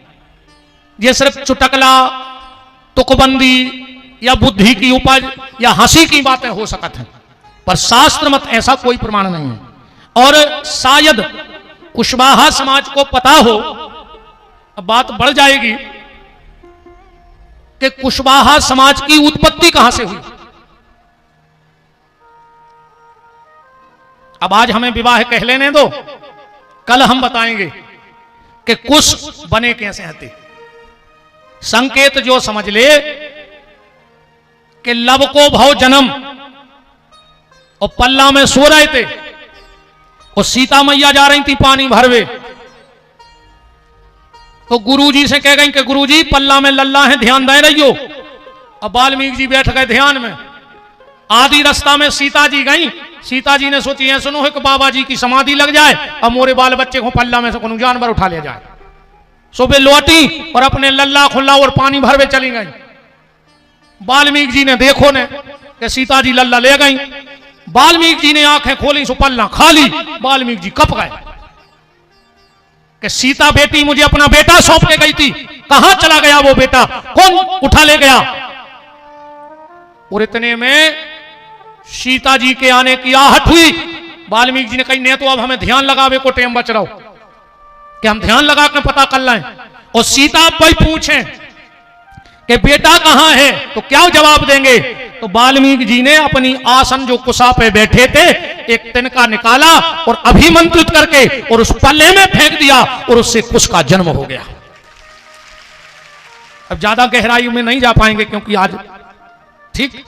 ये सिर्फ चुटकला, तुकबंदी या बुद्धि की उपज या हंसी की बातें हो सकती हैं, पर शास्त्र मत ऐसा कोई प्रमाण नहीं है। और शायद कुशवाहा समाज को पता हो, अब बात बढ़ जाएगी कि कुशवाहा समाज की उत्पत्ति कहां से हुई। अब आज हमें विवाह कह लेने दो, कल हम बताएंगे कि कुश बने कैसे हते। संकेत जो समझ ले कि लब को भव जन्म और पल्ला में सो रहे थे और सीता मैया जा रही थी पानी भरवे, तो गुरुजी से कह गई कि गुरुजी पल्ला में लल्ला है, ध्यान दे रहियो। अब वाल्मीकि जी बैठ गए ध्यान में। आधी रास्ता में सीता जी गई। सीता जी ने सोची है सुनो है कि बाबा जी की समाधि लग जाए, अब मोरे बाल बच्चे को पल्ला में से कोनो जानवर उठा ले जाए। सुबह लौटी और अपने लल्ला खुल्ला और पानी भरवे चली गई। वाल्मीकि जी ने देखो ने कि सीता जी लल्ला ले गई। वाल्मीकि जी ने आंखें खोली, सो पल्ला खाली। वाल्मीकि जी कप गए कि सीता बेटी मुझे अपना बेटा सौंप के गई थी, कहां चला गया वो बेटा, कौन उठा ले गया। और इतने में सीता जी के आने की आहट हुई। वाल्मीकि जी ने कही, ने तो अब हमें ध्यान लगावे को टेम बच रहा हो कि हम ध्यान लगा के पता कर लाएं। और सीता भाई पूछें कि बेटा कहां है तो क्या जवाब देंगे। तो वाल्मीकि जी ने अपनी आसन जो कुशा पे बैठे थे एक तिनका निकाला और अभिमंत्रित करके और उस पल्ले में फेंक दिया और उससे कुश का जन्म हो गया। अब ज्यादा गहराई में नहीं जा पाएंगे क्योंकि आज ठीक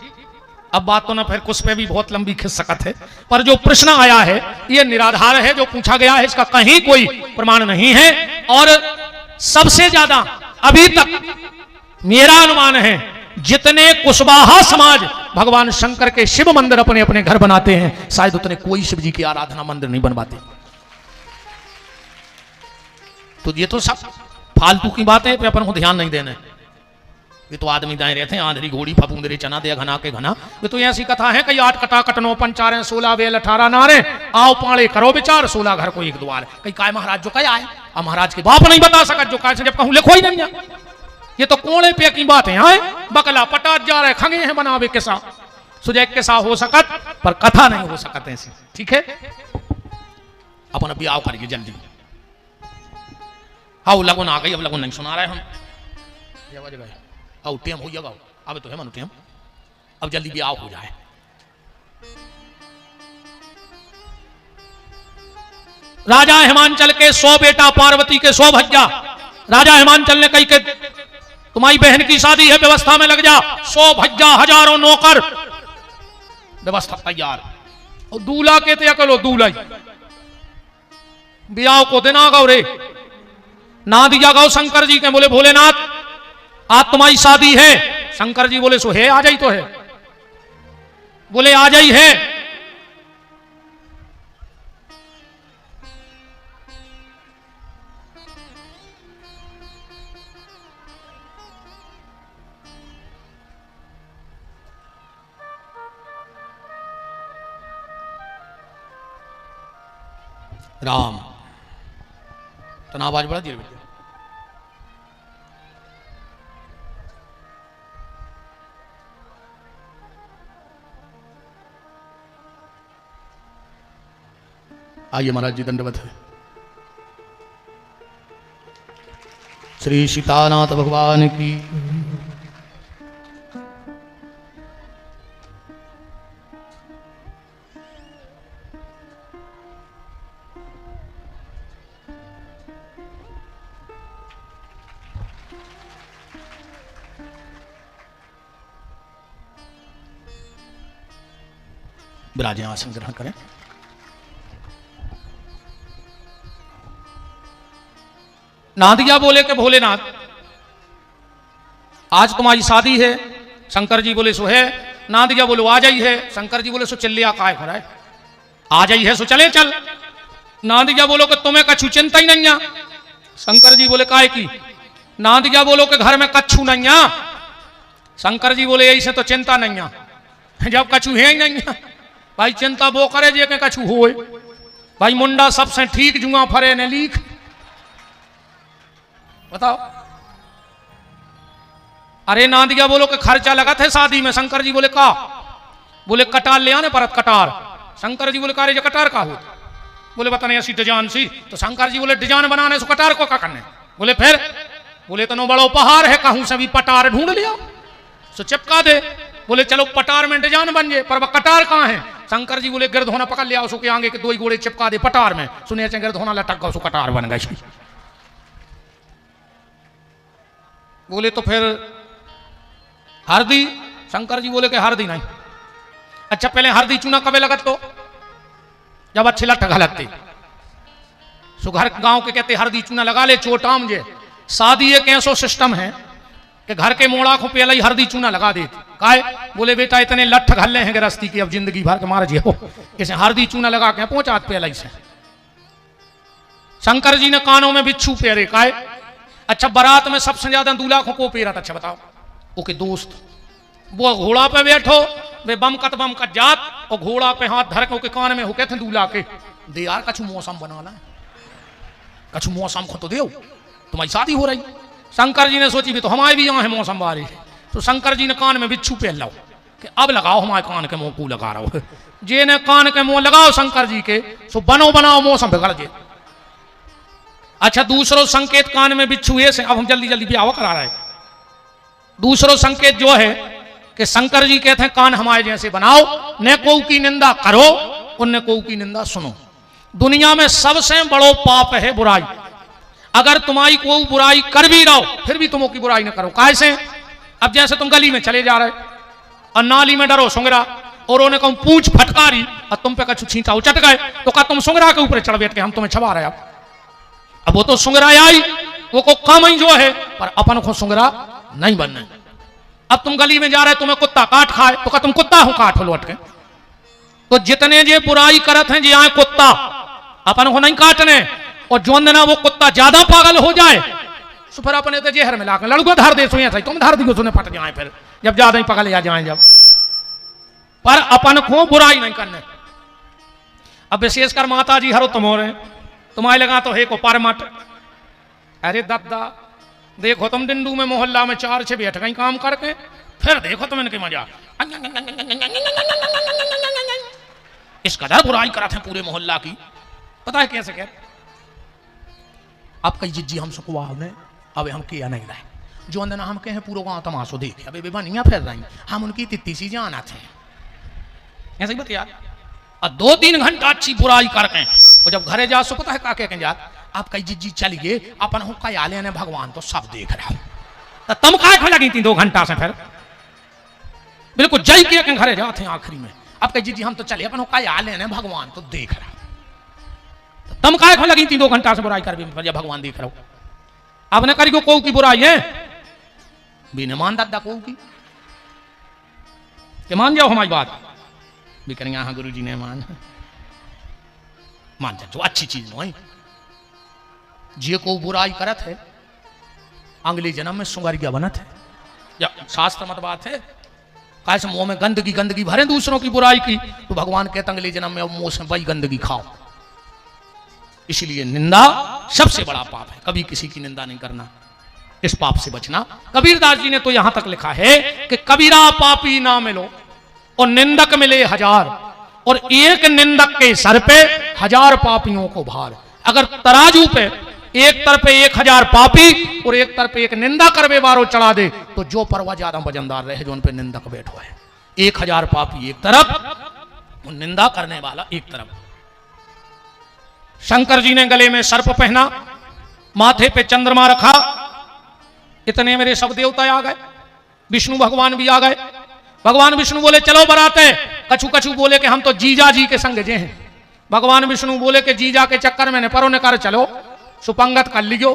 अब बात तो ना फिर कुछ पे भी बहुत लंबी खिंच सकत है, पर जो प्रश्न आया है ये निराधार है, जो पूछा गया है इसका कहीं कोई प्रमाण नहीं है। और सबसे ज्यादा अभी तक मेरा अनुमान है जितने कुशवाहा समाज भगवान शंकर के शिव मंदिर अपने अपने घर बनाते हैं, शायद उतने कोई शिव जी की आराधना मंदिर नहीं बनवाते। तो ये तो सब फालतू की बातें पे अपन को ध्यान नहीं देना है। ये तो आदमी दाएं रहते हैं, आंधरी घोड़ी फपूंदरी चना दे घना के घना। ये तो ऐसी कथा है, कई 8 कटा कटनो पंचारें 16 बेल 18 नारे आओ पाले करो विचार 16 घर को एक द्वार। कई काय महाराज जो कया है, अब महाराज के बाप नहीं बता सकत जो काय से जब कहूं लिखो ही नहीं। ये तो कोने पे की बात है। बकला पटाट जा रहे खंगे हैं बनावे किसा सुजय किसा हो सकत, पर कथा नहीं हो सकत ऐसी। ठीक है, अपन अभी आओ करिए जल्दी। आओ लगन आ गई, अब लगन नहीं सुना रहे हम। आओ टेम हो जाएगा, अब तो है मनु टेम, अब जल्दी भी आओ हो जाए। राजा हिमांचल के 100 बेटा, पार्वती के 100 भज्जा। राजा हिमांचल ने कही के तुम्हारी बहन की शादी है, व्यवस्था में लग जा। 100 भज्जा, हजारों नौकर, व्यवस्था तैयार। और दूल्हा कहते या करो दूल्हा ब्याह को देना गौ रे ना दिया गौ शंकर जी के। बोले भोलेनाथ आज तुम्हारी शादी है। शंकर जी बोले सो है, आ जाई तो है। बोले आ जाई है। राम तो आवाज बढ़ा दिए बेटे। आइए महाराज जी दंडवत है। श्री सीतानाथ भगवान की। विराजे आसन ग्रहण करें। नादिया बोले के भोलेनाथ आज तुम्हारी शादी है। शंकर जी बोले सो है। नादिया बोलो आ जाई है। शंकर जी बोले सो चल लिया काय खराए, आ जाई है सो चले चल। नादिया बोलो कि तुम्हें कछु चिंता ही नहीं है। शंकर जी बोले काय की। नादिया बोलो कि घर में कछु नहीं है। शंकर जी बोले ऐसे तो चिंता नहीं है, जब कछु है ही नहीं है भाई चिंता वो करे जे के कछु होए। भाई मुंडा सबसे ठीक जुआ फरे ने लिख बताओ। अरे नादिया बोलो कि खर्चा लगा थे शादी में। शंकर जी बोले का। बोले कटार ले आने परत कटार। शंकर जी बोले का रे जो कटार का हो। बोले बता नहीं ऐसी डिजाइन सी। तो शंकर जी बोले डिजाइन बनाने से कटार को क्या करने। बोले फिर। बोले तो नो बड़ा उपहार है, कहूं से भी पटार ढूंढ लिया सो चिपका दे। बोले चलो पटार में डिजाइन बन जाए, पर वह कटार कहां है। शंकर जी बोले गिरधोना पकड़ लिया उसको के आगे के 2 गोड़े चिपका दे पटार में। सुनिए गिरधोना लटक गया, उसको कटार बन गई। बोले तो फिर हरदी। शंकर जी बोले कि हरदी नहीं। अच्छा पहले हरदी चूना कबे लगत तो जब अच्छे लट लगते सो घर गांव के कहते हरदी चूना लगा ले चोटाम जे। शादी एक ऐसा सिस्टम है कि घर के मोड़ा को पहले ही हरदी चूना लगा देते। काहे। बोले बेटा इतने लठ घल्ले हैं गृहस्थी की, अब जिंदगी भर के मार जे हो इसे हरदी चूना लगा के पहुंचा पहले से। शंकर जी ने कानों में बिच्छू फेरे। काहे। अच्छा बारात में सबसे ज्यादा दूल्हा को पेरा था? अच्छा बताओ। ओके दोस्त, वो घोड़ा पे बैठो, वे बम कत जात, और घोड़ा पे हाथ धर के कान में होके थे दूल्हा के, दे यार कछु मौसम बनाना, कछु मौसम को तो दे, तुम्हारी शादी हो रही। शंकर जी ने सोची भी तो हमारे भी यहाँ है मौसम बारिश, तो शंकर जी ने कान में बिच्छू पहन लो कि अब लगाओ हमारे कान के मुंह को लगा रहा हो, जे ने कान के मुंह लगाओ शंकर जी के, सो बनो बनाओ मौसम बिगड़ जे। अच्छा दूसरो संकेत कान में बिच्छू ऐसे, अब हम जल्दी जल्दी ब्याह करा रहे। दूसरो संकेत जो है कि शंकर जी कहते हैं कान हमारे जैसे बनाओ, न कोऊ की निंदा करो और न कोऊ की निंदा सुनो। दुनिया में सबसे बड़ो पाप है बुराई। अगर तुम्हारी कोई बुराई कर भी रहो फिर भी तुम की बुराई न करो। कैसे? अब जैसे तुम गली में चले जा रहे और नाली में डरो सुंगरा, और उन्हें कहूं पूंछ फटकारी और तुम पे कछु छींटा उचट गए, तो कहा तुम सुंगरा के ऊपर चढ़ बैठ के हम तुम्हें छुपा रहे। अब वो तो सुंगरा आई, वो को काम ही जो है, पर अपन को सुंगरा नहीं बनना। अब तुम गली में जा रहे तुम्हें कुत्ता काट खाए, तो कहा तुम कुत्ता हो काट हो लौट के। तो जितने जे बुराई करत हैं जी आए कुत्ता, अपन को नहीं काटने, और जो ना वो कुत्ता ज्यादा पागल हो जाए तो फिर अपने तो जहर मिला कर लड़को धर दे, सुनिए सही तुम धर दी सुने फट जाए फिर जब ज्यादा ही पागल आ जाए जब। पर अपन को बुराई नहीं करने। अब विशेषकर माता जी हरो तुम हो रहे, तुम्हारे लगा तो है को परमट, अरे दादा देखो तुम डिंडू में मोहल्ला में 4-6 बैठ गई काम करके, फिर देखो तुम इनके मजा इस कदर बुराई करा थे पूरे मोहल्ला की, पता है कैसे क्या। अब कई जिज्जी हम सुकवा ने, अब हम किया नहीं रहे, जो अंदर हम कहे पूरा गांव तमाशो देखे, अबे बेबनियां फिर रही, हम उनकी तित्ती सी जाना थे ऐसे ही बता। और 2-3 घंटा अच्छी बुराई करके, और जब घरे जा सो पता है का कह जा, आप कई जिज्जी चली गए अपन हो का आले ने भगवान तो सब देख रहा, तो तुम काय लगी थी 2 घंटा से फिर बिल्कुल जय के घरे जाते आखिरी में। अब कही जी हम तो चले अपन का आले ने भगवान तो देख रहा, तुम काय लगी थी 2 घंटा से बुराई कर भी भगवान देख रहा हो। अब ने करी को कऊ की बुराई है भी न मान दादा कऊ की कि मान जाओ हमारी बात भी करेंगे। हाँ गुरु जी ने मान जाओ, अच्छी चीज नहीं। जे को बुराई करत है अगले जन्म में सुंगरिया बनत है, या शास्त्र मत बात है। कैसे मुंह में गंदगी भरे दूसरों की बुराई की, तो भगवान कहते अगले जन्म में मुंह से वही गंदगी खाओ। इसलिए निंदा सबसे बड़ा पाप है, कभी किसी की निंदा नहीं करना, इस पाप से बचना। कबीरदास जी ने तो यहां तक लिखा है कि कबीरा पापी ना मिलो और निंदक मिले 1000, और एक निंदक के सर पे 1000 पापियों को भार। अगर तराजू पे एक तरफ 1000 पापी और एक तरफ एक निंदा करवे वारो चढ़ा दे, तो जो परवा ज्यादा वजनदार रहे जो उन पे निंदक बैठो है। 1000 पापी एक तरफ और निंदा करने वाला एक तरफ। शंकर जी ने गले में सर्प पहना, माथे पे चंद्रमा रखा, इतने मेरे सब देवता आ गए, विष्णु भगवान भी आ गए। भगवान विष्णु बोले चलो बराते, कछु बोले कि हम तो जीजा जी के संग जे हैं। भगवान विष्णु बोले कि जीजा के चक्कर में परो ने कर चलो, सुपंगत कर लियो।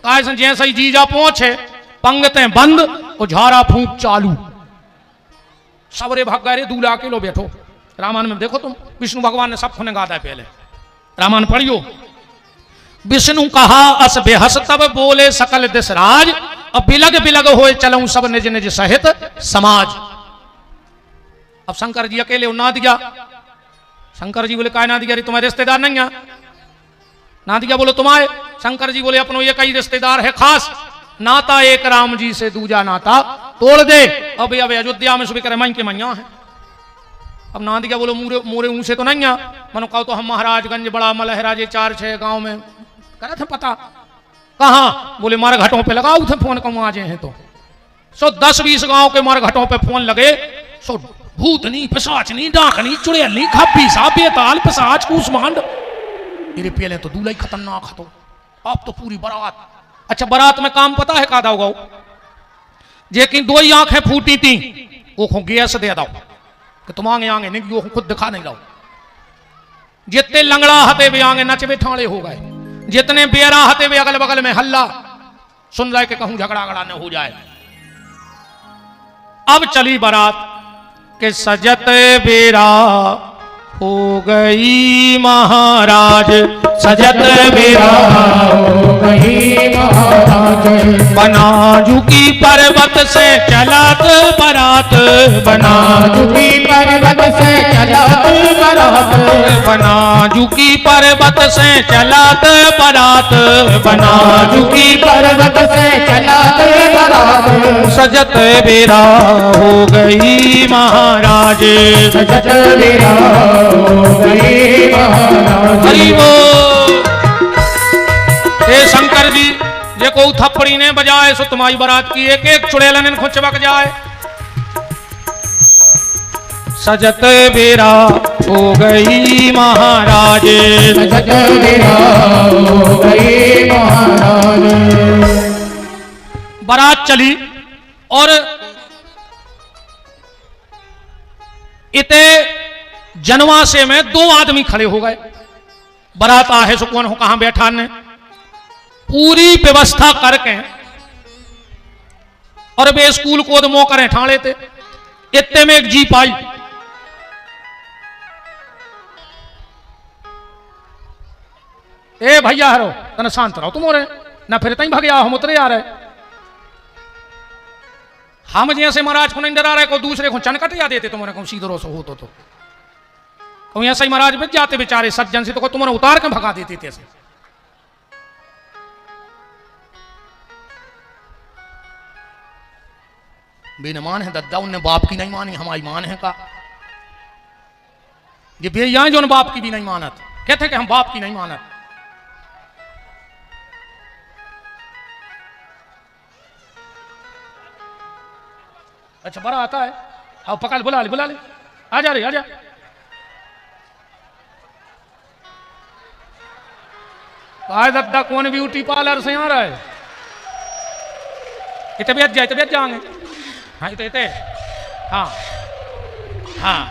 कैसे जैसे ही जीजा पहुंचे पंगतें बंद और झाड़ा फूंक चालू, सबरे भाग गए दूल्हा के लो बैठो। रामायण में देखो तुम, विष्णु भगवान ने सब खुने गाता है पहले, रामायण पढ़ियो। विष्णु कहा अस बेहस तब बोले सकल दिशराज, अब बिलग होए चलऊं सब निज निज सहित समाज। अब शंकर जी अकेले ना दिया। शंकर जी बोले काय ना दिया रे, तुम्हारे रिश्तेदार नहीं है ना दिया। बोलो तुम्हारे। शंकर जी बोले अपनो ये कई रिश्तेदार है खास, नाता एक राम जी से दूजा नाता तोड़ दे। अब अयोध्या में सुबह करे मैं के मैया है। अब ना दिया बोलो मोरे ऊं से तो नहीं है, मनो कहो तो हम महाराजगंज बड़ा मलहराजे 4-6 गांव में करे थे पता कहाँ। बोले मार घाटों पे लगाओ थे फोन कहूँ आ जाए हैं तो 10-20 गांव के मार घाटों पे फोन लगे। सो भूतनी पिशाचनी डाकनी चुड़ैलनी खब्बी सा बेताल पिशाच कूसमांड, मेरे पहले तो दूल्हा ही खतरनाक हतो, अब तो पूरी बारात। अच्छा बारात में काम पता है का दाओ गाओ, जे की 2 ही आंखें फूटी थी वो खो गैस दे दो कि तुम आगे नहीं, वो खुद दिखा नहीं लो। जितने लंगड़ा हते वे आगे नचवे ठाणे हो गए, जितने बेरा हते वे अगल बगल में हल्ला सुन रहे कि कहूं झगड़ा न हो जाए। अब चली बारात के सजत बेरा हो गई महाराज, सजत बेरा हो गई महाराज, बना झुकी पर्वत से चलत बरात, बना झुकी पर्वत से चलत बरात, बना झुकी पर्वत से चलत बरात, बना झुकी पर्वत से चलत बरात, सजत बेरा हो गई महाराज, सजत बेरा हो गई महाराज। हरि बोल। हे शंकर जी, ये को थप्पड़ी ने बजाए सो तुम्हारी बारात की एक एक चुड़ैलन खुद चबक जाए। सजत बेरा हो गई महाराज, सजत बेरा हो गई महाराज। बारात चली और इते जनवासे में 2 आदमी खड़े हो गए। बारात आहे सो कौन हो कहां बैठा ने पूरी व्यवस्था करके और वे स्कूल को दमो करें ठाणे थे। इतने में एक जीप आई, ए भैया हरो तन शांत रहो तुम और ना फिर तई भग हम उतरे आ रहे। हम जैसे महाराज को नहीं डरा रहे को दूसरे को चनकट या देते तुम्हारे को सीधो रोसो हो तो ऐसा ही महाराज बच जाते बेचारे सज्जन से तो तुम्हारे उतार के भगा देते थे ऐसे। बेनमान है दद्दा, उनने बाप की नहीं मानी, हमारी मान है का। ये बेईया जो बाप की भी नहीं मानत, कहते कि हम बाप की नहीं मानत। अच्छा बड़ा आता है, अब पकड़ बुला ले आ जा रे आ जा। आए दद्दा कौन ब्यूटी पार्लर से आ रहा है, इतने बेच जाएंगे। हाँ इतने हाँ हाँ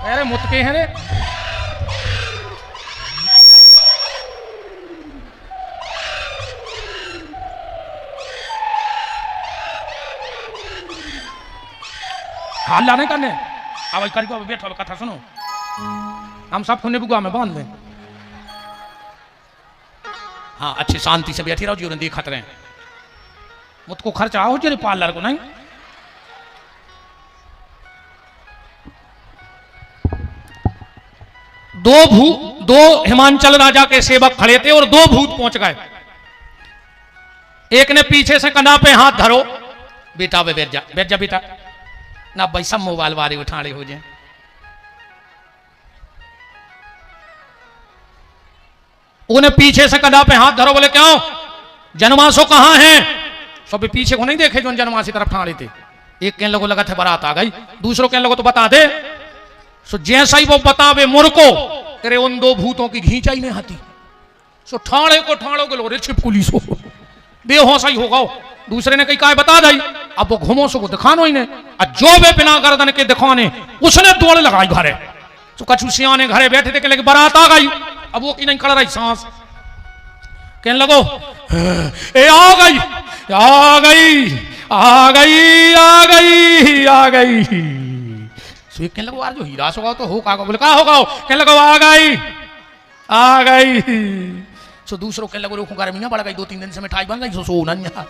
अरे मुतके हैं रे। हाल लाने करने अब करी बैठो कथा सुनो, हम सब खुने बुआ में बांध दें। हाँ अच्छी शांति से बैठी रहो जी, उन्हें देखते रहे। मुझको खर्चा हो जरे पार्लर को नहीं। दो हिमांचल राजा के सेवक खड़े थे और 2 भूत पहुंच गए। एक ने पीछे से कंधा पे हाथ धरो, बेटा वे बैठ जा बेटा ना भाई सब मोबाइल वाले उठाड़े हो जाए। उन्हें पीछे से कंधा पे हाथ धरो, बोले क्यों जनवासो कहां है? सब पीछे को नहीं देखे जो जनवासी तरफ ठाड़े थे। एक कहने लोगों लगा थे बारात आ गई, दूसरों कहने लोगों तो बता दे। सो जैसा ही वो बतावे मुर्को तेरे उन 2 भूतों की घींचा ही नहीं आती। सो ठाणे को ठाड़ो के लोग छिप पुलिस हो बेहोश ही होगा। दूसरे ने कही का बता दी, अब वो घुमो सो को दिखानो ही ने, जो वे बिना गर्दन के दिखाने उसने दौड़ लगाई घरे। तो कछु सियाने घरे बैठे थे, कहले बारात आ गई। अब वो की नहीं कर रही सांस, कहने लगो ए आ गई आ गई आ गई आ गई आ गई। सो कहने लगो यार जो हीरा होगा तो हो का बोले का होगा, कहने लगो आ गई आ गई। सो दूसरों कहने लगो रोको गर्मियां बढ़ गई, 2-3 दिन से मिठाई बन गई, सो नन्या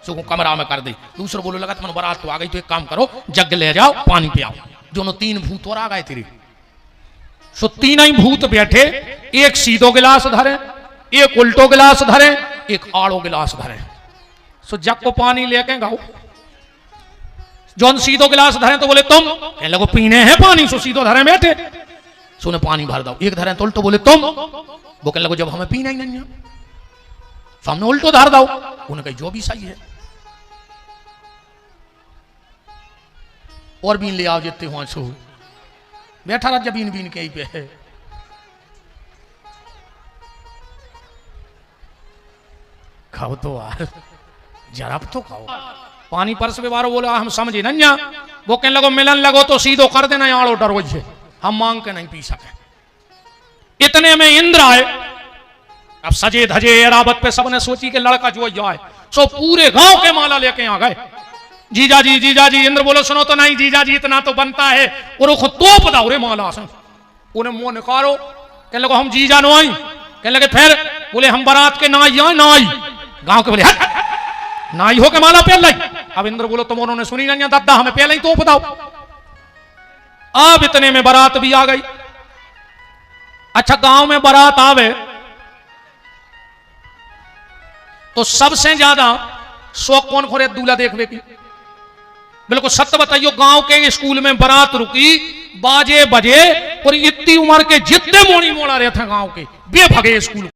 सो कमरा में कर दी। दूसरों बोलो लगा तुम्हारी बारात तो आ गई, तो एक काम करो जग ले जाओ पानी पे आओ। दोनों 3 भूत और आ गए तेरे। सो 3 ही भूत बैठे, एक सीधो गिलास धरे, एक उल्टो गिलास धरे, एक आड़ो गिलास धरे। सो जग को पानी लेके गाओ। जौन सीधो गिलास धरे तो बोले तुम, कहने लगो पीने हैं पानी। सो सीधो धरे बैठे, सो ने पानी भर दो। एक धरे तो उल्टो, बोले तुम, वो कहने लगो जब हमें पीना ही नहीं है सामने उल्टो धर दो। उन्हें कही जो भी सही है, और बीन ले आओ जितने हुआ सो। बैठा रहा जब बीन के ही पे है। खाओ तो यार जरा तो खाओ। पानी परस पे बारो बोला हम समझे नन्या। वो कहने लगो मिलन लगो तो सीधो कर देना आड़ो डरो से, हम मांग के नहीं पी सके। इतने में इंद्र आए। अब सजे धजे एरावत पे सबने सोची कि लड़का जो जाए, सो पूरे गांव के माला लेके आ गए। जीजा जी। इंद्र बोलो सुनो तो नहीं जीजा जी इतना तो बनता है, और खुद तो पता रे माला से उन्हें मुंह निकालो। कहने लगो हम जीजा नो आई। कहने लगे फिर, बोले हम बारात के ना आई गांव के बोले हट ना ही हो के माला पहल लाई। अब इंद्र बोलो तुम उन्होंने सुनी नहीं दादा हमें पहले ही तो बताओ। अब इतने में बारात भी आ गई। अच्छा गांव में बारात आवे तो सबसे ज्यादा शौक कौन खोरे दूल्हा देखने की? बिल्कुल सत्य बताइयो, गांव के स्कूल में बारात रुकी, बाजे बजे और इतनी उम्र के जितने मोड़ी मोड़ा रहे थे गांव के वे भगे स्कूल।